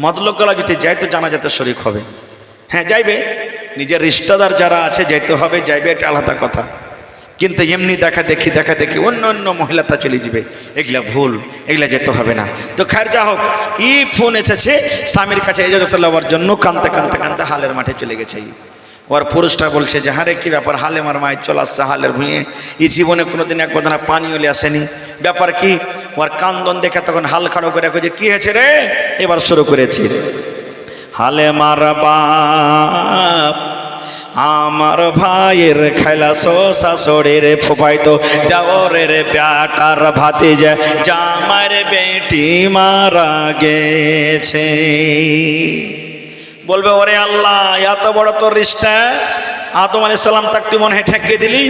মদলোকগুলা যদি যাই তো জানাজাতে শরীক হবে। হ্যাঁ যাইবে, নিজের রিশতেদার যারা আছে যাইতে হবে, যাইবে, এটা আলাদা কথা। কিন্তু এমনি দেখা দেখি অন্য অন্য মহিলাটা চলে যাবে, এগুলা ভুল, এগুলা যেতে হবে না। তো খায়ের যা হোক, ফোন এসেছে স্বামীর কাছে ইজাজত লওয়ার জন্য, কানতে কানতে কানতে হালের মাঠে চলে গেছে। ওর পুরুষটা বলছে যে হারে কি ব্যাপার, হালে আমার মায়ের চলে আসছে হালের ভুঁয়ে, এই জীবনে কোনোদিন একবার না পানি হলে আসেনি, ব্যাপার কি? ওর কান্দন দেখে তখন হাল খাড়ো করে যে কি হয়েছে রে? এবার শুরু করেছি, হালে মার বাপ আমার ভাইয়ের খেলাসো শাশুড়ির ফুফাইতো দেওরের ব্যাটার ভাতিজা জামাইর বেটি মারা গেছে। বলবে ওরে আল্লাহ, এত বড় তোর রিশতা, আদম আলাইহিস সালাম তাক তুই মনে হয় ঠেকিয়ে দিলি।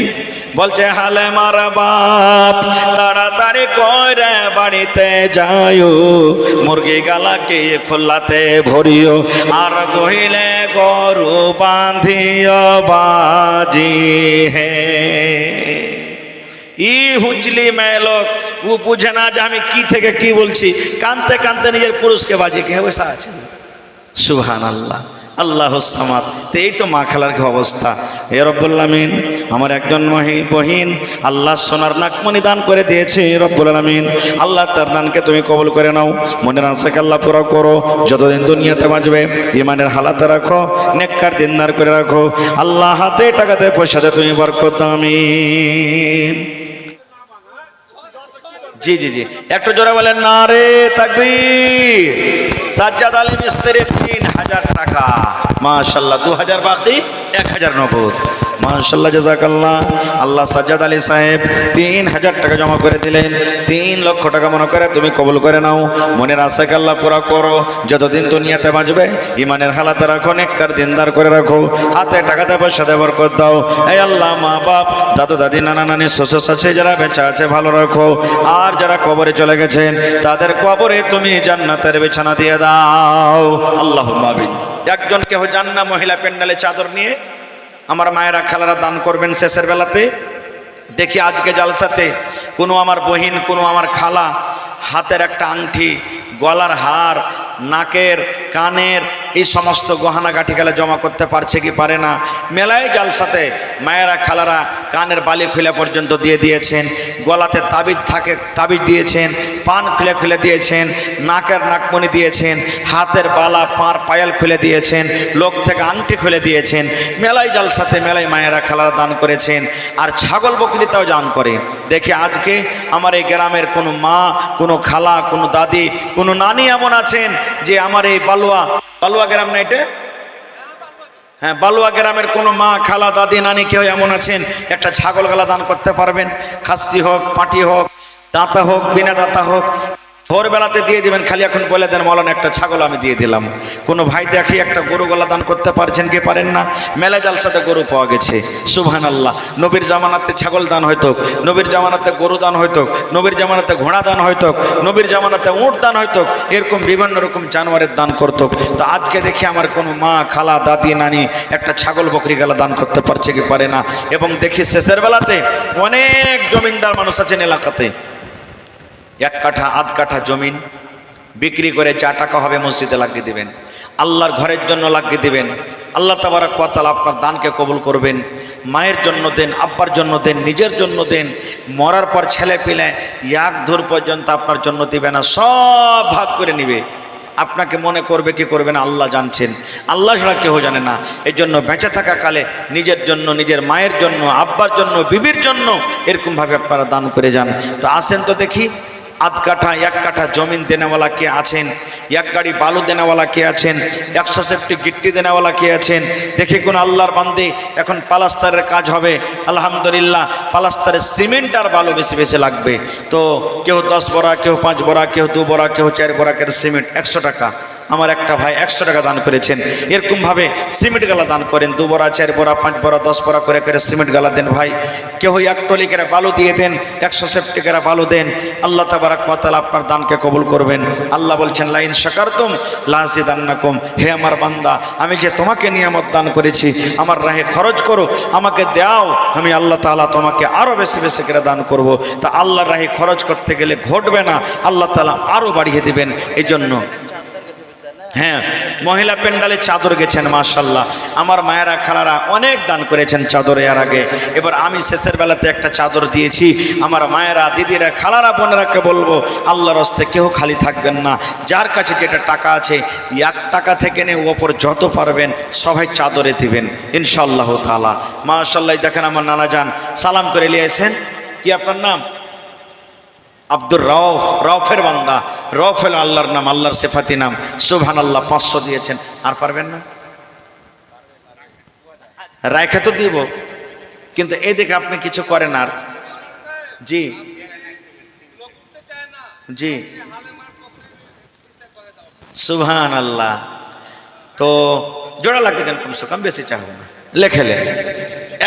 বলছে হালে মার বাপ তাড়াতাড়ি কইরে বাড়িতে যাইও, মুরগি গালাকে খোলাতে ভরিও, আর কহিলে গরু বাঁধিও বাজি হে। হুজলি মেলোক ও বুঝে না যে আমি কি থেকে কি বলছি, কানতে কানতে নিজের পুরুষকে বাজি কে বসে আছে। সুবহানাল্লাহ, আল্লাহুস সামাদ। তো এই তো মা খালার কি অবস্থা। হে রব্বুল আলামিন, আমার একজন বহিন আল্লাহ সোনার নাকমণি দান করে দিয়েছে। রব্বুল আলামিন, আল্লাহ তার দানকে তুমি কবুল করে নাও, মনের আশাকে আল্লাহ পুরো করো, যতদিন দুনিয়াতে বাঁচবে ইমানের হালাতে রাখো, নেককার দিনদার করে রাখো। আল্লাহ হাতে টাকাতে পয়সাতে তুমি বরকত দাও, আমিন। জি জি জি, একটু জোরে বলেন নারে তাকবীর। সাজ্জাদ আলী মিস্ত্রি 3000 টাকা, মাশাআল্লাহ। 2000 বাকি, 1000 নগদ, মাশাআল্লাহ, জাযাকাল্লাহ। আল্লাহ সাজ্জাদ আলী সাহেব 3000 টাকা জমা করে দিলেন। 3 লক্ষ টাকা মনে করে তুমি কবুল করে নাও, মনের আশাকে আল্লাহ পুরা করো, যতদিন দুনিয়াতে বাঁচবে ইমানের হালাতে রাখো, নেককার দিনদার করে রাখো, হাতে টাকাতে পয়সাতে বরকত দাও। এই আল্লাহ, মা বাপ, দাদু দাদি, নানা নানি, শ্বশুর শাশুড়ি যারা বেঁচে আছে ভালো রাখো, আর যারা কবরে চলে গেছেন তাদের কবরে তুমি জান্নাতের বিছানা দিয়ে দাও, আল্লাহুম্মা আমিন। একজন কেহ জান্না মহিলা প্যান্ডেলে চাদর নিয়ে আমার মায়েরা খালারা দান করবেন শেষের বেলাতে। দেখি আজকে জালসাতে কোনো আমার বহিন, কোনো আমার খালা হাতের একটা আংটি, গলার হার, নাকের, কানের, এই সমস্ত গহনা গাঠি গেলে জমা করতে পারছে কি পারে না। মেলায় জালসাতে মায়েরা খালারা কানের বালি খুলে পর্যন্ত দিয়ে দিয়েছেন, গলাতে তাবিজ থাকে তাবিজ দিয়েছেন, পান খুলে খুলে দিয়েছেন, নাকের নাকমণি দিয়েছেন, হাতের বালা পার পায়াল খুলে দিয়েছেন, লোক থেকে আংটি খুলে দিয়েছেন। মেলায় জালসাতে মেলায় মায়েরা খালারা দান করেছেন, আর ছাগল বকরিতাও দান করে। দেখি আজকে আমার এই গ্রামের কোনো মা, কোনো খালা, কোনো দাদি, কোনো নানি এমন আছেন যে আমার এই বালুয়া গ্রাম না এটা, হ্যাঁ বালুয়া গ্রামের কোনো মা, খালা, দাদি, নানি কেউ এমন আছেন একটা ছাগল গালা দান করতে পারবেন? খাসি হোক, পাটি হোক, দাঁতা হোক, বিনা দাঁতা হোক, ভোরবেলাতে দিয়ে দিবেন। খালি এখন বলে দেন মৌলানা একটা ছাগল আমি দিয়ে দিলাম। কোনো ভাই দেখি একটা গরু গলা দান করতে পারছেন কি পারেন না? মেলা জালসাতে গরু পাওয়া গেছে, সুবহানাল্লাহ। নবীর জামানাতে ছাগল দান হইতো, নবীর জামানাতে গরু দান হইতো, নবীর জামানাতে ঘোড়া দান হইতো, নবীর জামানাতে উট দান হইতো, এরকম বিভিন্ন রকম জানোয়ারের দান করতো। তো আজকে দেখি আমার কোনো মা, খালা, দাদি, নানি একটা ছাগল বকরি গলা দান করতে পারছে কি পারে না। এবং দেখি শেষের বেলাতে অনেক জমিনদার মানুষ আছেন এলাকাতে, 1 কাঠা 1.5 কাঠা জমিন বিক্রি করে যা টাকা হবে মসজিদে লাগিয়ে দিবেন, আল্লাহর ঘরের জন্য লাগিয়ে দিবেন। আল্লাহ তাবারক ওয়া তাআলা আপনার দানকে কবুল করবেন। মায়ের জন্য দেন, আব্বার জন্য দেন, নিজের জন্য দেন। মরার পর ছেলে পেলে 1 ধূর পর্যন্ত আপনার জন্য দিবে না, সব ভাগ করে নিবে। আপনাকে মনে করবে কি করবে না আল্লাহ জানছেন, আল্লাহ ছাড়া কেউ জানে না। এই জন্য বেঁচে থাকা কালে নিজের জন্য, নিজের মায়ের জন্য, আব্বার জন্য, বিবির জন্য এরকমভাবে আপনারা দান করে যান। তো আসেন তো দেখি 1.5 কাঠা 1 কাঠা জমিন দেনেওয়ালা কে আছেন? 1 গাড়ি বালু দেনেওয়ালা কে আছেন? 100 সেফটি গিট্টি দেনেওয়ালা কে আছেন? দেখি কোন আল্লাহর বান্দে। এখন পালাস্তারের কাজ হবে, আলহামদুলিল্লাহ। পালাস্তারের সিমেন্ট আর বালু বেশি বেশি লাগবে। তো কেউ 10 বড়া, কেউ 5 বড়া, কেউ 2 বড়া, কেউ 4 বড়া করে সিমেন্ট 100 টাকা। আমার একটা ভাই 100 টাকা দান করেছেন। এরকম ভাবে সিমেন্ট গালা দান করেন, 2 বড়া 4 বড়া 5 বড়া 10 বড়া করে করে সিমেন্ট গালা দেন ভাই। কেউ 1 টলি করে বালু দিয়ে দেন, 100 সেফটি করে বালু দেন। আল্লাহ তাবারাক ওয়া তাআলা আপনার দানকে কবুল করবেন। আল্লাহ বলছেন লাইন শাকারতুম লাযিদান্নাকুম, হে আমার বান্দা আমি যে তোমাকে নিয়ামত দান করেছি আমার রাহে খরচ করো, আমাকে দাও, আমি আল্লাহ তাআলা তোমাকে আরো বেশি বেশি করে দান করব। তা আল্লাহর রাহে খরচ করতে গেলে ঘটবে না, আল্লাহ তাআলা আরো বাড়িয়ে দিবেন। এই জন্য হ্যাঁ, মহিলা প্যান্ডালে চাদর গেছেন মাশাআল্লাহ। আমার মায়েরা খালারা অনেক দান করেছেন চাদরে এর আগে। এবার আমি শেষের বেলাতে একটা চাদর দিয়েছি। আমার মায়েরা দিদিরা খালারা বোনেরাকে বলবো আল্লাহর রাস্তে কেউ খালি থাকবেন না। যার কাছে যেটা টাকা আছে 1 টাকা থেকে নিয়ে ওপর যত পারবেন সবাই চাদরে দিবেন ইনশাআল্লাহ তাআলা। মাশাআল্লাহ দেখেন আমার নানা যান সালাম করে নিয়েছেন। কি আপনার নাম? আব্দুর রউফ, রউফের বান্দা। রউফ হলো আল্লাহর নাম, আল্লাহর সিফাতি নাম। সুবহানাল্লাহ 500 দিয়েছেন। আর পারবেন না? রাইখা তো দিব, কিন্তু এই দিকে আপনি কিছু করেন আর। জি জি সুবহানাল্লাহ। তো জোড়া লাগিয়ে দেন, কমসে কম বেশি চাহবো না। লেখে লেন,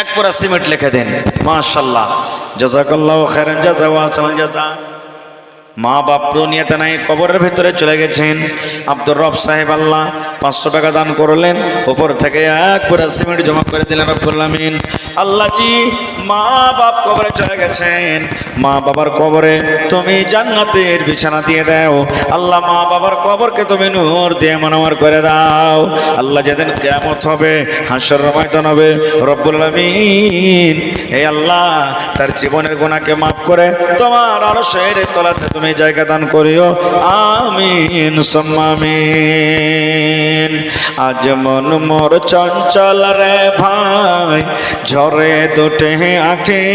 1 পোরা সিমেন্ট লিখে দেন। মাশাআল্লাহ, জাযাকাল্লাহু খাইরান জাযা ওয়া আহসানাল জাযা। মা বাপ দুনিয়াতে নাই, কবরের ভিতরে চলে গেছেন। আব্দুর রব সাহেব আল্লাহ 500 টাকা দান করলেন, উপর থেকে 1 পোরা সিমেন্ট জমা করে দিলেন রব্বুল আমিন। আল্লাহ জি মা বাপ কবরে চলে গেছেন, মা বাবার কবরে তুমি জান্নাতের বিছানা দিয়ে দাও আল্লাহ। মা বাবার কবরকে তুমি নূর দিয়ে মনোয়ার করে দাও আল্লাহ। যেদিন কিয়ামত হবে, হাসরের ময়দান হবে, রব্বুল আমিন এই আল্লাহ তার জীবনের গুনাহকে মাফ করে তোমার আরশের তলাতে তুমি জায়গা দান করিও, আমিন সুম্মা আমিন। আজ মন মোর চঞ্চল রে ভাই, ঝরে দুটে আঁখি,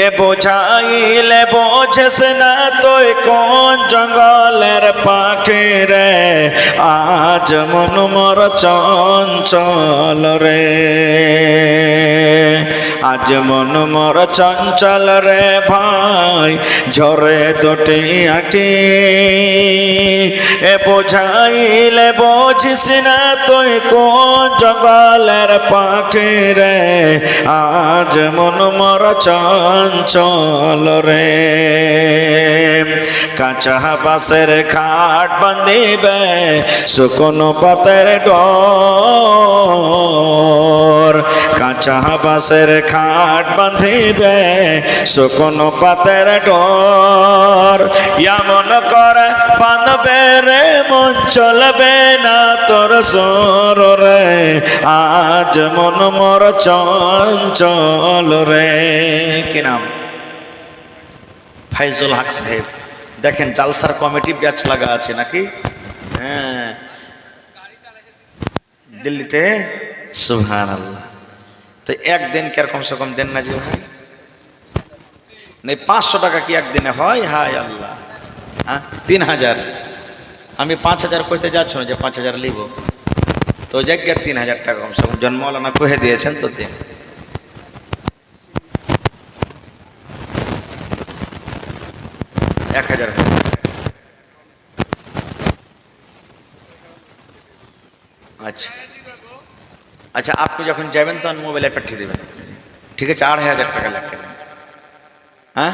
এ বোঝাইলে বোঝেস না তুই কোন জঙ্গলের পাখি রে। আজ মন মোর চঞ্চল রে, আজ মন মোর চঞ্চল রে ভাই, ঝরে দুটি আঁখি, এ বোঝাইলে বোঝিস না তুই কোন জঙ্গলের পাখি রে। আজ মন মোর চঞ্চল রে। কাঁচা বাঁশের খাট বাঁধিবে শুকনো পাতের ডোর, কাঁচা বাঁশের খাট বাঁধিবে শুকনো পাতের ডোর। এমন করে বাঁধবে রে মন চলবে না তোর সর রে। আজ মন মোর চঞ্চল রে। কি নাম? ফাইজুল হক সাহেব। দেখেন জালসার কমিটি ব্যাচ লাগা আছে নাকি? হ্যাঁ, দিল্লিতে। সুবহানাল্লাহ। তো একদিন কে কমসে কম দেন না যে ভাই? নেই 500 টাকা কি একদিনে হয়? হায় আল্লাহ। হ্যাঁ 3000। আমি 5000 কইতে যাচ্ছ না যে 5000 লিব, তো জায়গা 3000 টাকা কমসে কম জন্মওয়ালানা কহে দিয়েছেন তো দিন। আচ্ছা আচ্ছা, আপনি যখন যাবেন তখন মোবাইলে পাঠিয়ে দেবেন, ঠিক আছে? 2500 টাকা লাগবে। হ্যাঁ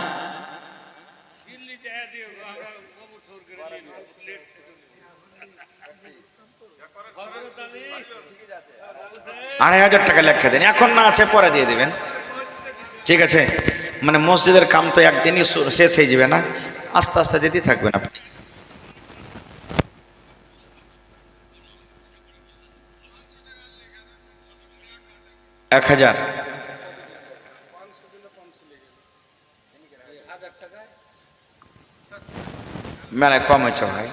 ৳2500 লেখা দেন, এখন না আছে পরে দিয়ে দিবেন, ঠিক আছে? মানে মসজিদের কাম তো একদিনই শেষ হয়ে যাবে না, আস্তে আস্তে দিতেই থাকবেন আপনি। 1000 মেলায় কম হয়েছে ভাই,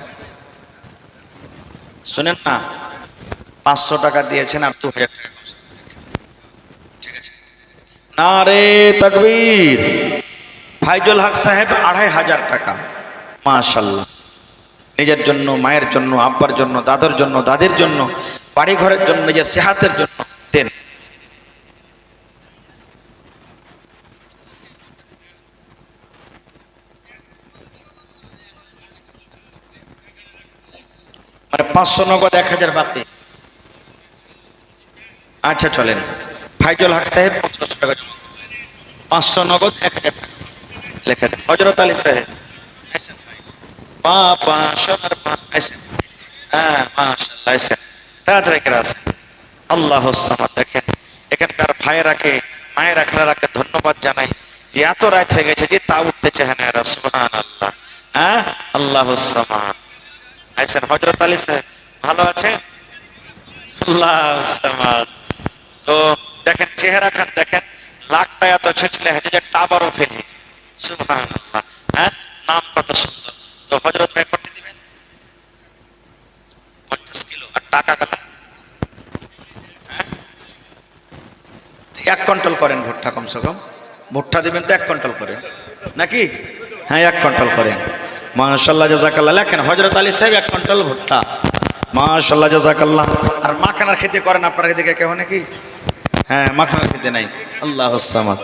শুনেন না। 500 টাকা দিয়েছেন আর 2000 টাকা, ঠিক আছে? নারে তাকবীর। ফাইজুল হক সাহেব 2500 টাকা। মাশাআল্লাহ। নিজের জন্য, মায়ের জন্য, আব্বার জন্য, দাদার জন্য, দাদির জন্য, বাড়ি ঘরের জন্য, নিজের সেহাতের জন্য দেন। 500 নগদ, 1000 বাকি। আচ্ছা চলেন, ফাইজুল হক সাহেব 1500 টাকা, 500 নগদ, 1000 টাকা লেখা দেন। হযরত আলী সাহেব বাবা সোনার মা আইসেন, হ্যাঁ মাশাআল্লাহ আইসেন, তাড়াতাড়ি করে আসেন। আল্লাহুস সামাদ। দেখেন এখানকার ভাইয়েরাকে মায়েরা খালারাকে ধন্যবাদ জানাই যে এত রাত হয়ে গেছে যে তা উঠতে চায় না। সুবহানাল্লাহ। হ্যাঁ আল্লাহুস সামাদ আইসেন। হযরত আলী সাহেব ভালো আছেন? আল্লাহুস সামাদ। তো দেখেন চেহারা খান, দেখেন লাখটা এত ছুটলে হাজার টাবারও ফেলে। সুবহানাল্লাহ। হ্যাঁ নাম কত সুন্দর। তো হযরত ভাই করতে দিবেন 50 কিলো। আর টাকা কত? 1 কুইন্টাল করেন ভুট্টা, কমসে কম ভুট্টা দিবেন তো 1 কুইন্টাল করেন নাকি? হ্যাঁ 1 কুইন্টাল করেন। মাশাআল্লাহ জাযাকাল্লাহ। লেখেন হযরত আলী সাহেব 1 কুইন্টাল ভুট্টা। মাশাআল্লাহ জাযাকাল্লাহ। আর মাখানার খেতে করেন আপনার এদিকে কেউ নাকি? হ্যাঁ মাখানার খেতে নাই। আল্লাহুস সামাদ।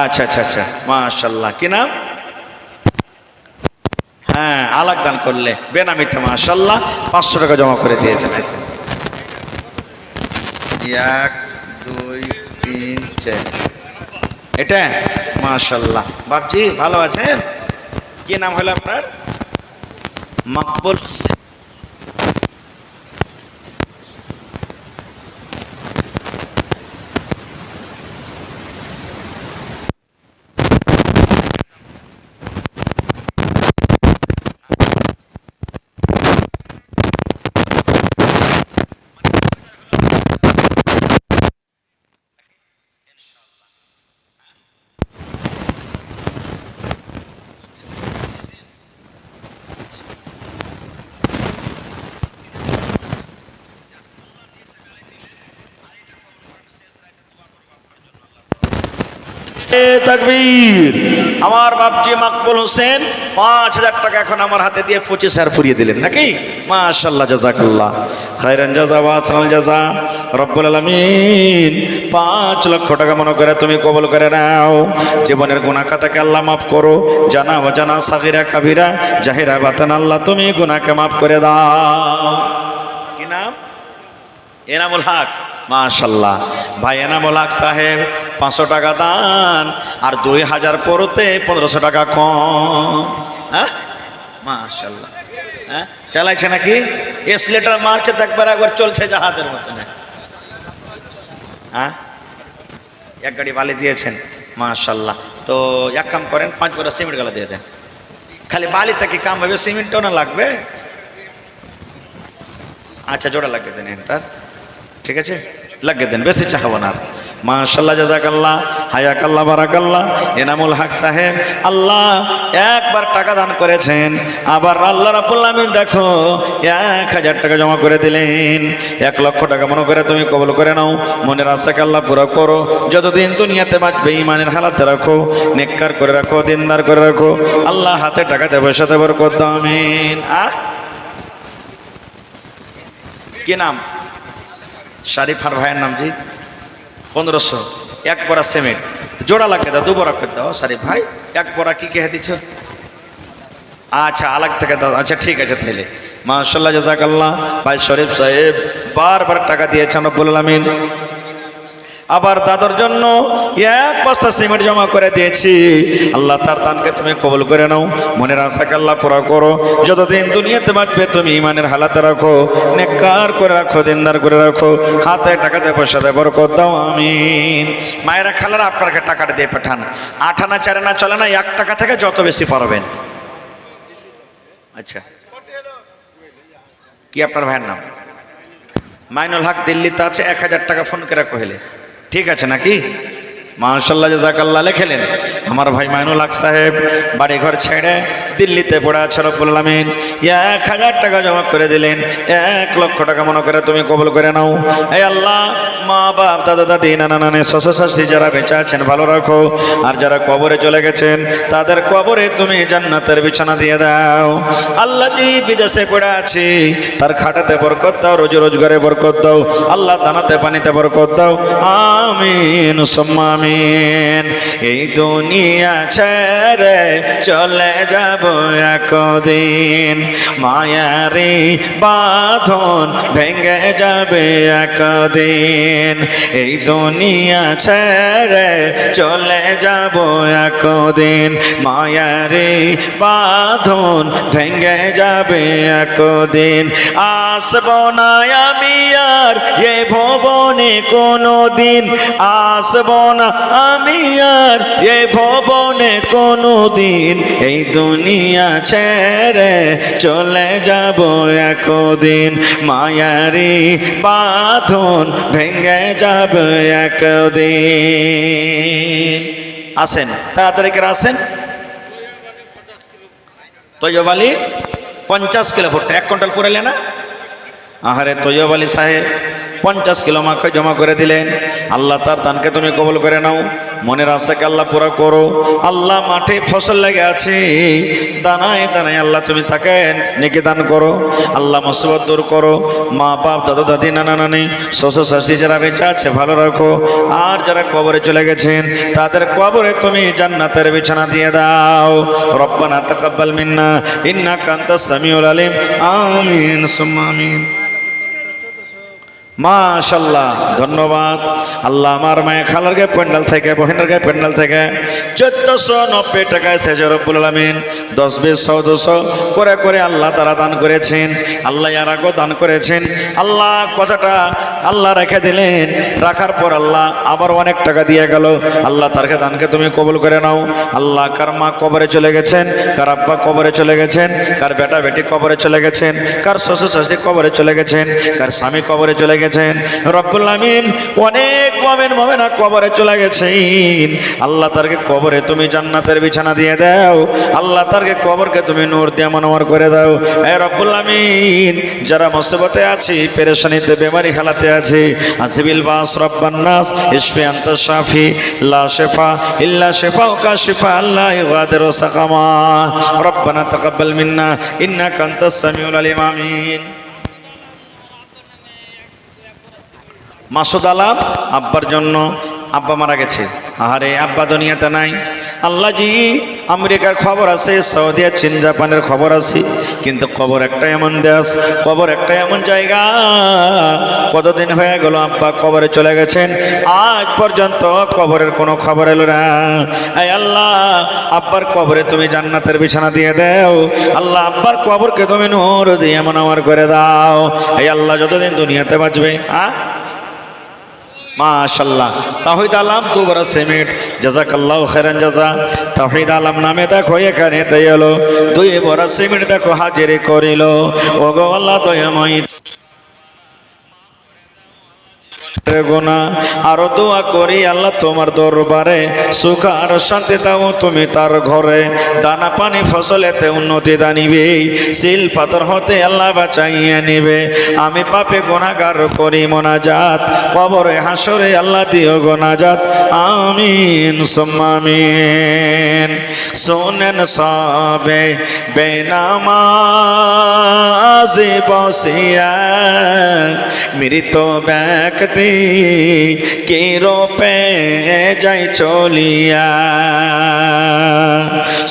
আচ্ছা আচ্ছা আচ্ছা মাশাআল্লাহ। কি নাম? হ্যাঁ আলাগ দান করলে বেনামিতে। মাশাআল্লাহ 500 টাকা জমা করে দিয়েছেন। 1 2 3 4 এটা মাশাআল্লাহ। বাপজি ভালো আছেন? কি নাম হলো আপনার? মকবুল হোসেন। তাকবীর। আমার বাপজি মকবুল হোসেন 5000 টাকা এখন আমার হাতে দিয়ে 25,000 ফুরিয়ে দিলেন নাকি? মাশাআল্লাহ জাযাকাল্লাহ খায়রান জাযা ওয়া আহসানাল জাযা। রব্বুল আলামিন 5 লক্ষ টাকা মনে করে তুমি কবুল করে নাও। জীবনের গুনাহ খাতাকে আল্লাহ মাফ করো, জানা অজানা সাগীরা কাবীরা জাহিরা বাতান আল্লাহ তুমি গুনাহকে মাফ করে দাও। কি নাম? এনামুল হক। মাশাআল্লাহ ভাই এনামুল হক সাহেব 500 টাকা দান আর 2000 পড়তে 1500 টাকা কম। হ্যাঁ মাশাআল্লাহ। হ্যাঁ চালাইছে নাকি? এসলেটার মারছে একবার একবার চলছে জাহাজের মতো। হ্যাঁ 1 গাড়ি বালি দিয়েছেন। মাশাআল্লাহ। তো এক কাম করেন 5 বড় সিমেন্ট গালা দিয়ে দেন। খালি বালি থেকে কাম হবে, সিমেন্টও না লাগবে। আচ্ছা জোড়া লাগিয়ে দেন এন্টার। ঠিক আছে লাগিয়ে দেন, বেশি চাহাবো না। মাশাআল্লাহ জাযাকাল্লাহ হায়াকাল্লাহ বারাকাল্লাহ। এনামুল হক সাহেব আল্লাহ একবার টাকা দান করেছেন, আবার আল্লাহ রাব্বুল আলামিন দেখো 1000 টাকা জমা করে দিলেন। 1 লক্ষ টাকা মনে করে তুমি কবুল করে নাও। মনের আশাকে আল্লাহ পুরো করো। যতদিন দুনিয়াতে বাঁচবে ঈমানের হালাতে রাখো, নেককার করে রাখো, দিনদার করে রাখো। আল্লাহ হাতে টাকাতে পয়সাতে বরকত দাও। আমিন। কি নাম? শারিফার ভাইয়ের নাম জি 1500। 1 বড়া সিমেন্ট জোড়া লাগিয়ে দাও, 2 বড়া করে দাও। শারিফ ভাই 1 বড়া কি কে দিচ্ছ? আচ্ছা আলাগ থেকে দাও। আচ্ছা ঠিক আছে তাহলে। মাশাআল্লাহ জাযাকাল্লাহ। ভাই শরীফ সাহেব বারবার টাকা দিয়েছেন রব্বুল আলামিন। আবার দাদর জন্য 1 বস্তা সিমেন্ট জমা করে দিয়েছি। আল্লাহ তার দানকে তুমি কবুল করে নাও। মনের আশাকে আল্লাহ পুরা করো। যতদিন দুনিয়াতে বাঁচবে তুমি ঈমানের হালাতে রাখো, নেককার করে রাখো, দিনদার করে রাখো। হাতে টাকাতে পয়সাতে বরকত দাও। আমিন। মায়েরা খালারা আপনাকে টাকাটা দিয়ে পাঠান। 8 আনা 4 আনা চলে না, 1 টাকা থেকে যত বেশি পারবেন। আচ্ছা কি আপনার ভাইয়ের নাম? মাইনুল হক দিল্লিতে আছে। 1000 টাকা ফোন করে কইলে ঠিক আছে নাকি? মাশাআল্লাহ জাযাকাল্লাহ। লেখেলেন আমার ভাই মাইনুল হক সাহেব বাড়ি ঘর ছেড়ে দিল্লিতে পড়ে আছে। রব্বুল আলামিন 1000 টাকা জমা করে দিলেন। 1 লক্ষ টাকা মনে করে তুমি কবুল করে নাও। হে আল্লাহ মা বাপ দাদা দাদি নানা নানি শ্বশুর শাশুড়ি যারা বেঁচে আছেন ভালো রাখো, আর যারা কবরে চলে গেছেন তাদের কবরে তুমি জান্নাতের বিছানা দিয়ে দাও। আল্লাহ জি বিদেশে পড়ে আছি তার খাটাতে বরকত দাও, রোজি রোজগারে বরকত দাও। আল্লাহ দানাতে পানিতে বরকত দাও। আমিন সুম্মা আমিন। এই দুনিয়া ছেড়ে চলে যাব একদিন, মায়ারি বাঁধন ভেঙে যাবে একদিন, এই দুনিয়া ছেড়ে চলে যাব একদিন, মায়ারি বাঁধন ভেঙে যাবে একদিন, আসব না আমি আর এ ভুবনে কোনদিন, আসব না আমি আর এ ভুবনে কোনদিন, এই দুনিয়া ছেড়ে চলে যাব একদিন, মায়ারি বাঁধন ভেঙে যাবে একদিন। আসেন তাড়াতাড়ি করে আসেন। তৈয়ব আলী 50 কিলো ভুট্টা 1 কুইন্টাল পুরাইলে না? আহারে তৈয়ব আলী সাহেব 50 কিলো মাকে জমা করে দিলেন। আল্লাহ তার দানকে তুমি কবুল করে নাও, মনের আশাকে আল্লাহ পুরা করো। আল্লাহ মাঠে ফসল লেগে আছে, দানায় দানায় আল্লাহ তুমি তাকে নেকি দান করো। আল্লাহ মুসিবত দূর করো। মা বাপ দাদা দাদি নানা নানি শ্বশুর শাশুড়ি যারা বেঁচে আছে ভালো রাখো, আর যারা কবরে চলে গেছেন তাদের কবরে তুমি জান্নাতের বিছানা দিয়ে দাও। রব্বানা তাকাব্বাল মিন্না ইন্নাকা আনতাস সামিউল আলিম। আমিন সুম্মা আমিন। মাশাআল্লাহ, ধন্যবাদ। আল্লাহ আমার মায়ের খালার গায়ে প্যান্ডেল থেকে, বহিনের গায়ে প্যান্ডেল থেকে 1490 টাকায় সেজে রব্বুল আলামিন 10 20 100 200 করে করে আল্লাহ তারা দান করেছেন। আল্লাহ এর আগেও দান করেছেন। আল্লাহ কথাটা আল্লাহ রেখে দিলেন, রাখার পর আল্লাহ আবার অনেক টাকা দিয়ে গেল। আল্লাহ তার দানকে তুমি কবুল করে নাও। আল্লাহ কার মা কবরে চলে গেছেন, কার আব্বা কবরে চলে গেছেন, কার বেটা বেটি কবরে চলে গেছেন, কার শ্বশুর শাশুড়ি কবরে চলে গেছেন, কার স্বামী কবরে চলে গেছেন। রব্বুল আমিন অনেক মুমিন মুমিনা কবরে চলে গেছেন। আল্লাহ তারকে কবরে তুমি জান্নাতের বিছানা দিয়ে দাও। আল্লাহ তারকে কবরকে তুমি নূর দিয়ে মনোয়ার করে দাও। হে রব্বুল আমিন, যারা মুসিবতে আছে, পেরেশানিতে, বেমারি হালাতে আছে, আসিবিল বাস রব্বান নাস ইশফি আনতা শাফি লা শিফা ইল্লা শিফাউকা শিফা আল্লাহ ইগাদিরু সাকামা। রব্বানা তাকাব্বাল মিন্না ইন্নাকা আনতাস সামিউল আলিম। আমিন। মাসুদ আলাম আব্বার জন্য, আব্বা মারা গেছে। আরে আব্বা দুনিয়াতে নাই। আল্লাহ জি, আমেরিকার খবর আছে, সৌদিয়া চীন জাপানের খবর আছে, কিন্তু কবর একটা এমন দেশ, কবর একটা এমন জায়গা, কতদিন হয়ে গেল আব্বা কবরে চলে গেছেন, আজ পর্যন্ত কবরের কোনো খবর এলো না। এই আল্লাহ, আব্বার কবরে তুমি জান্নাতের বিছানা দিয়ে দাও। আল্লাহ আব্বার কবরকে তুমি নূর দিয়ে মনোয়ার করে দাও। এই আল্লাহ যতদিন দুনিয়াতে বাঁচবে। মাশাআল্লাহ। তাওহীদ আলম 2 বড় সিমেন্ট, জাযাকাল্লাহু খাইরান জাযা। তাওহীদ আলম নামে দেখো এখানে এলো 2 বড় সিমেন্ট দেখো হাজিরি করিল। ওগো আল্লাহ দয়াময়, গুনাহ আরো দোয়া করি আল্লাহ তোমার দরবারে, সুখ আর শান্তি দাও তুমি তার ঘরে, দানা পানি ফসলেতে উন্নতি দানিবে, সিল পাথর হতে আল্লাহ বাঁচাইয়া নিবে। আমি পাপে গুনাহগার করি মোনাজাত, কবরে হাসরে আল্লাহ দিও গোনাজাত। আমিন সুম্মা আমিন। শোনেন সবে বেনামাজি বসিয়া, মৃত ব্যক্তি কি রূপে যাই চলিয়া।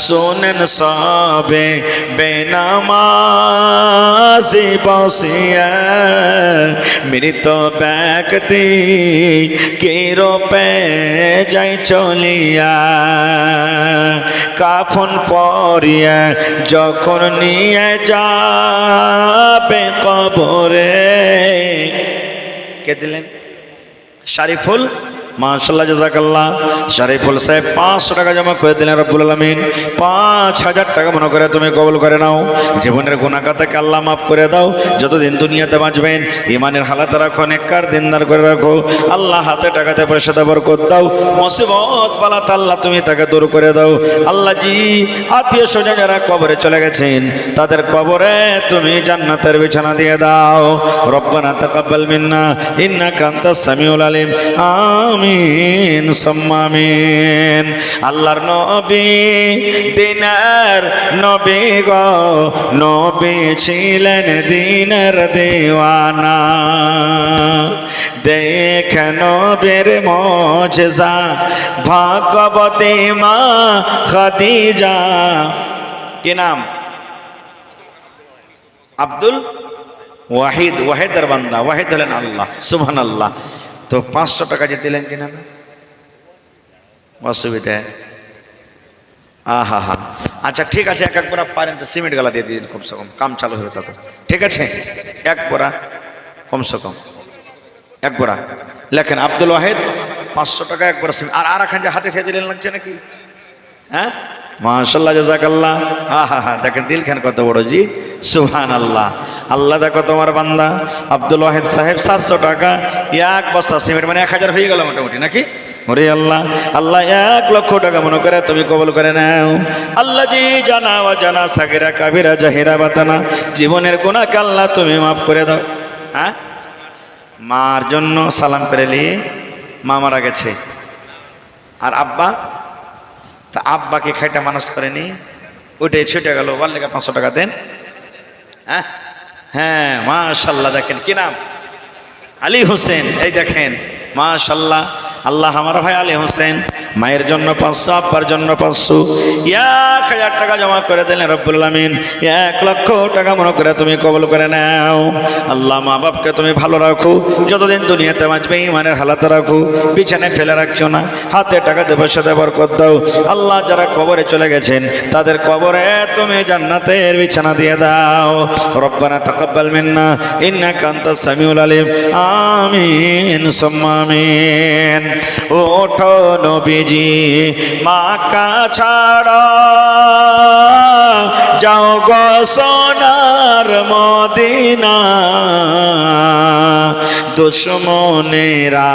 শোনেন সবে বেনামাজি বসিয়া, মৃত ব্যক্তি কি রূপে যাই চলিয়া। কাফন পরিয়া যখন নিয়ে যাবে কবরে, কে দিলেন? শরীফুল, মাশাআল্লাহ জাযাকাল্লাহ। শরীফুল সাহেব 500 টাকা জমা করে দিলেন। রব্বুল আলামিন 5000 টাকা মনে করে তুমি কবুল করে নাও। জীবনের গুনাহ খাতাকে আল্লাহ মাফ করে দাও। যতদিন দুনিয়াতে বাঁচবেন ইমানের হালাত রাখো, নেককার দিনদার করে রাখো। আল্লাহ হাতে টাকাতে পয়সাতে বরকত দাও। মুসিবত বালাত আল্লাহ তুমি তাকে দূর করে দাও। আল্লাহ জি, আত্মীয় স্বজন যারা কবরে চলে গেছেন তাদের কবরে তুমি জান্নাতের বিছানা দিয়ে দাও। রব্বানা তাকাব্বাল মিন্না ইন্নাকা আনতাস সামিউল আলিম। আমিন সুম্মা আমিন। আল্লাহর নবী দিনের নবী গো, নবী ছিলেন দিনের দিওয়ানা। দেখে নবীর মুজিজা, ভাগবতী মা খাদিজা কি নাম? আব্দুল ওয়াহিদ। ওয়াহিদের বান্দা, ওয়াহিদ হলেন আল্লাহ। সুবহানাল্লাহ। তো 500 টাকা যে দিলেন কিনা না, অসুবিধা? আহা হা। আচ্ছা ঠিক আছে, এক বোরা পারেন তো সিমেন্ট গালা দিয়ে দিন, কমসে কম কাম চালু হবে তখন। ঠিক আছে, এক বোরা কমসে কম, এক বোরা লেখেন আব্দুল ওয়াহিদ 500 টাকা এক বোরা সিমেন্ট। আর এখন যে হাতে খেয়ে দিলেন লাগছে নাকি? হ্যাঁ, মাশাআল্লাহ, জাযাকাল্লাহ। আহা হা, দেখেন দিলখান কত বড়। জি সুবহানাল্লাহ। আল্লাহ দেখো তোমার বান্দা আব্দুল ওয়াহিদ সাহেব 700 টাকা এক বস্তা সিমেন্ট, মানে 1000 হয়ে গেল মোটামুটি নাকি? ওরে আল্লাহ, আল্লাহ 1 লক্ষ টাকা মনে করে তুমি কবুল করে নাও। আল্লাহ জি জানা ওয়া জানা, সাগিরা কাবিরা জাহিরা বাতানা, জীবনের গুনাহকে আল্লাহ তুমি মাফ করে দাও। হ্যাঁ, মার জন্য সালাম পেরেলি, মা মারা গেছে। আর আব্বা, তা আব্বাকে খাইটা মানুষ করেনি, ওইটাই ছুটে গেল, ওর লেগে 500 টাকা দেন। হ্যাঁ হ্যাঁ, মাশাআল্লাহ। দেখেন কি নাম? আলী হোসেন। এই দেখেন মাশাআল্লাহ, আল্লাহ আমার ভাই আলী হোসেন মায়ের জন্য 500, আব্বার জন্য 500, 1000 টাকা জমা করে দিলেন রব্বুল আলামিন। 1 লক্ষ টাকা মনে করে তুমি কবুল করে নাও। আল্লাহ মা বাপকে তুমি ভালো রাখো, যতদিন দুনিয়াতে বাঁচবে ইমানের হালাতে রাখো, বিছানায় ফেলে রাখছো না, হাতে টাকা দেবো, সাথে বরকত দাও। আল্লাহ যারা কবরে চলে গেছেন তাদের কবরে তুমি জান্নাতের বিছানা দিয়ে দাও। রব্বানা তাকাব্বাল মিন্না ইন্নাকা আনতাস সামিউল আলিম। আমিন সুম্মা আমিন। ওঠো নবীজি মাক্কা ছাড়া, যাও গো সোনার মদিনা, দুশ্মনেরা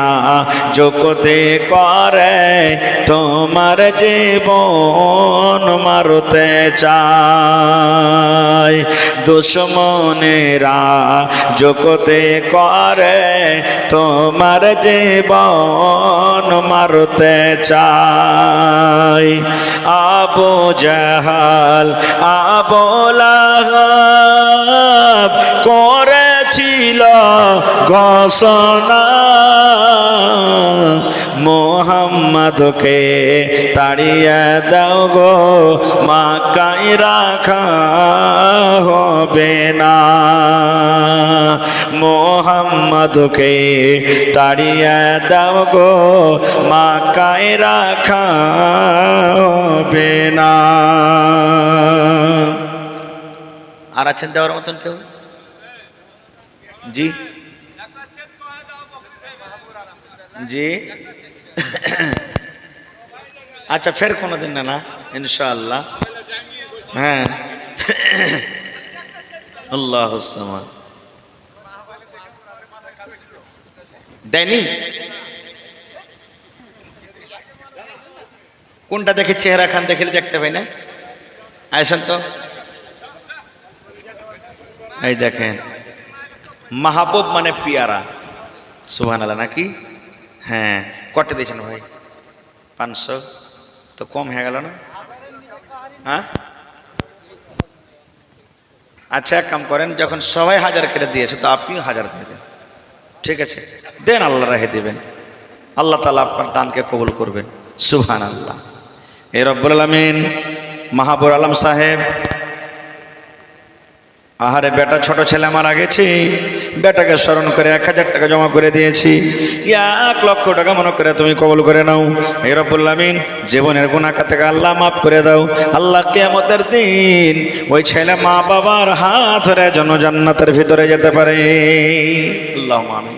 জগতে করে তোমার জীবন মারতে চায়, দুশ্মনেরা জগতে করে তোমার জীবন মারতে চায়। আবু জাহাল আবু লাহাব করেছিল ঘোষণা, মুহাম্মদকে তাড়িয়ে দাও গো, মক্কায় রাখা হবে না, মুহাম্মদকে তাড়িয়ে দাও গো, মক্কায় রাখা হবে না। আর আছেন দেওয়ার মতন কেউ? জি জি। আচ্ছা ফের কোনোদিন না, না ইনশাআল্লাহ। হ্যাঁ, আল্লাহু সামাদ। দেয়নি? কোনটা দেখে চেহারা খান দেখলে দেখতে পাই না? আইসেন তো, এই দেখেন মাহবুব মানে পিয়ারা। সুবহানাল্লাহ নাকি? হ্যাঁ, কটে দিয়েছেন ভাই? 500 তো কম হয়ে গেল না? হ্যাঁ, আচ্ছা এক কাম করেন, যখন সবাই 1000 করে দিয়েছে তো আপনিও 1000 দিয়ে দেন। ঠিক আছে, দেন, আল্লাহ রাহে দিবেন, আল্লাহ তাআলা আপনার দানকে কবুল করবেন। সুবহানাল্লাহ। এই রব্বুল আলামিন মাহবুব আলম সাহেব, আহারে বেটা ছোট ছেলে মারা গেছে, বেটাকে স্মরণ করে 1000 টাকা জমা করে দিয়েছি, 1 লক্ষ টাকা মনে করে তুমি কবুল করে নাও। হে রব্বুল আলামিন জীবনের গুনাহ থেকে আল্লাহ মাফ করে দাও। আল্লাহ কিয়ামতের দিন ওই ছেলে মা বাবার হাত ধরে যেন জান্নাতের ভিতরে যেতে পারে। আল্লাহুম্মা আমিন।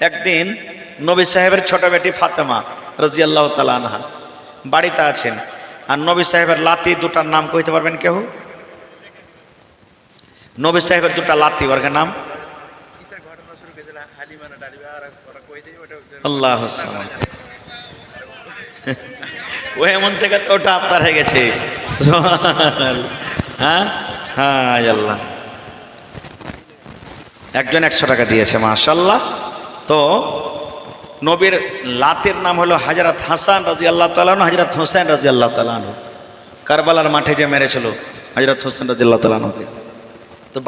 একদিন নবী সাহেবের ছোট বেটি ফাতেমা রাদিয়াল্লাহু তাআলা আনহা বাড়িতে আছেন, আর নবী সাহেবের লাতি দুটার নাম কইতে পারবেন কেউ? নবী সাহেবের দুটা লাতি, ওর নাম? আল্লাহ, ও এমন থেকে তো ওটা আপনার হয়ে গেছে। হ্যাঁ হ্যাঁ, আল্লাহ। একজন 100 টাকা দিয়েছে, মাশাআল্লাহ। তো নবীর লাতের নাম হলো হযরত হাসান রাদিয়াল্লাহু তাআলা আনহু, হযরত হোসেন রাদিয়াল্লাহু তাআলা আনহু। কারবালার মাঠে যে মেরেছিল হযরত হোসেন রাদিয়াল্লাহু তাআলা আনহুকে। তো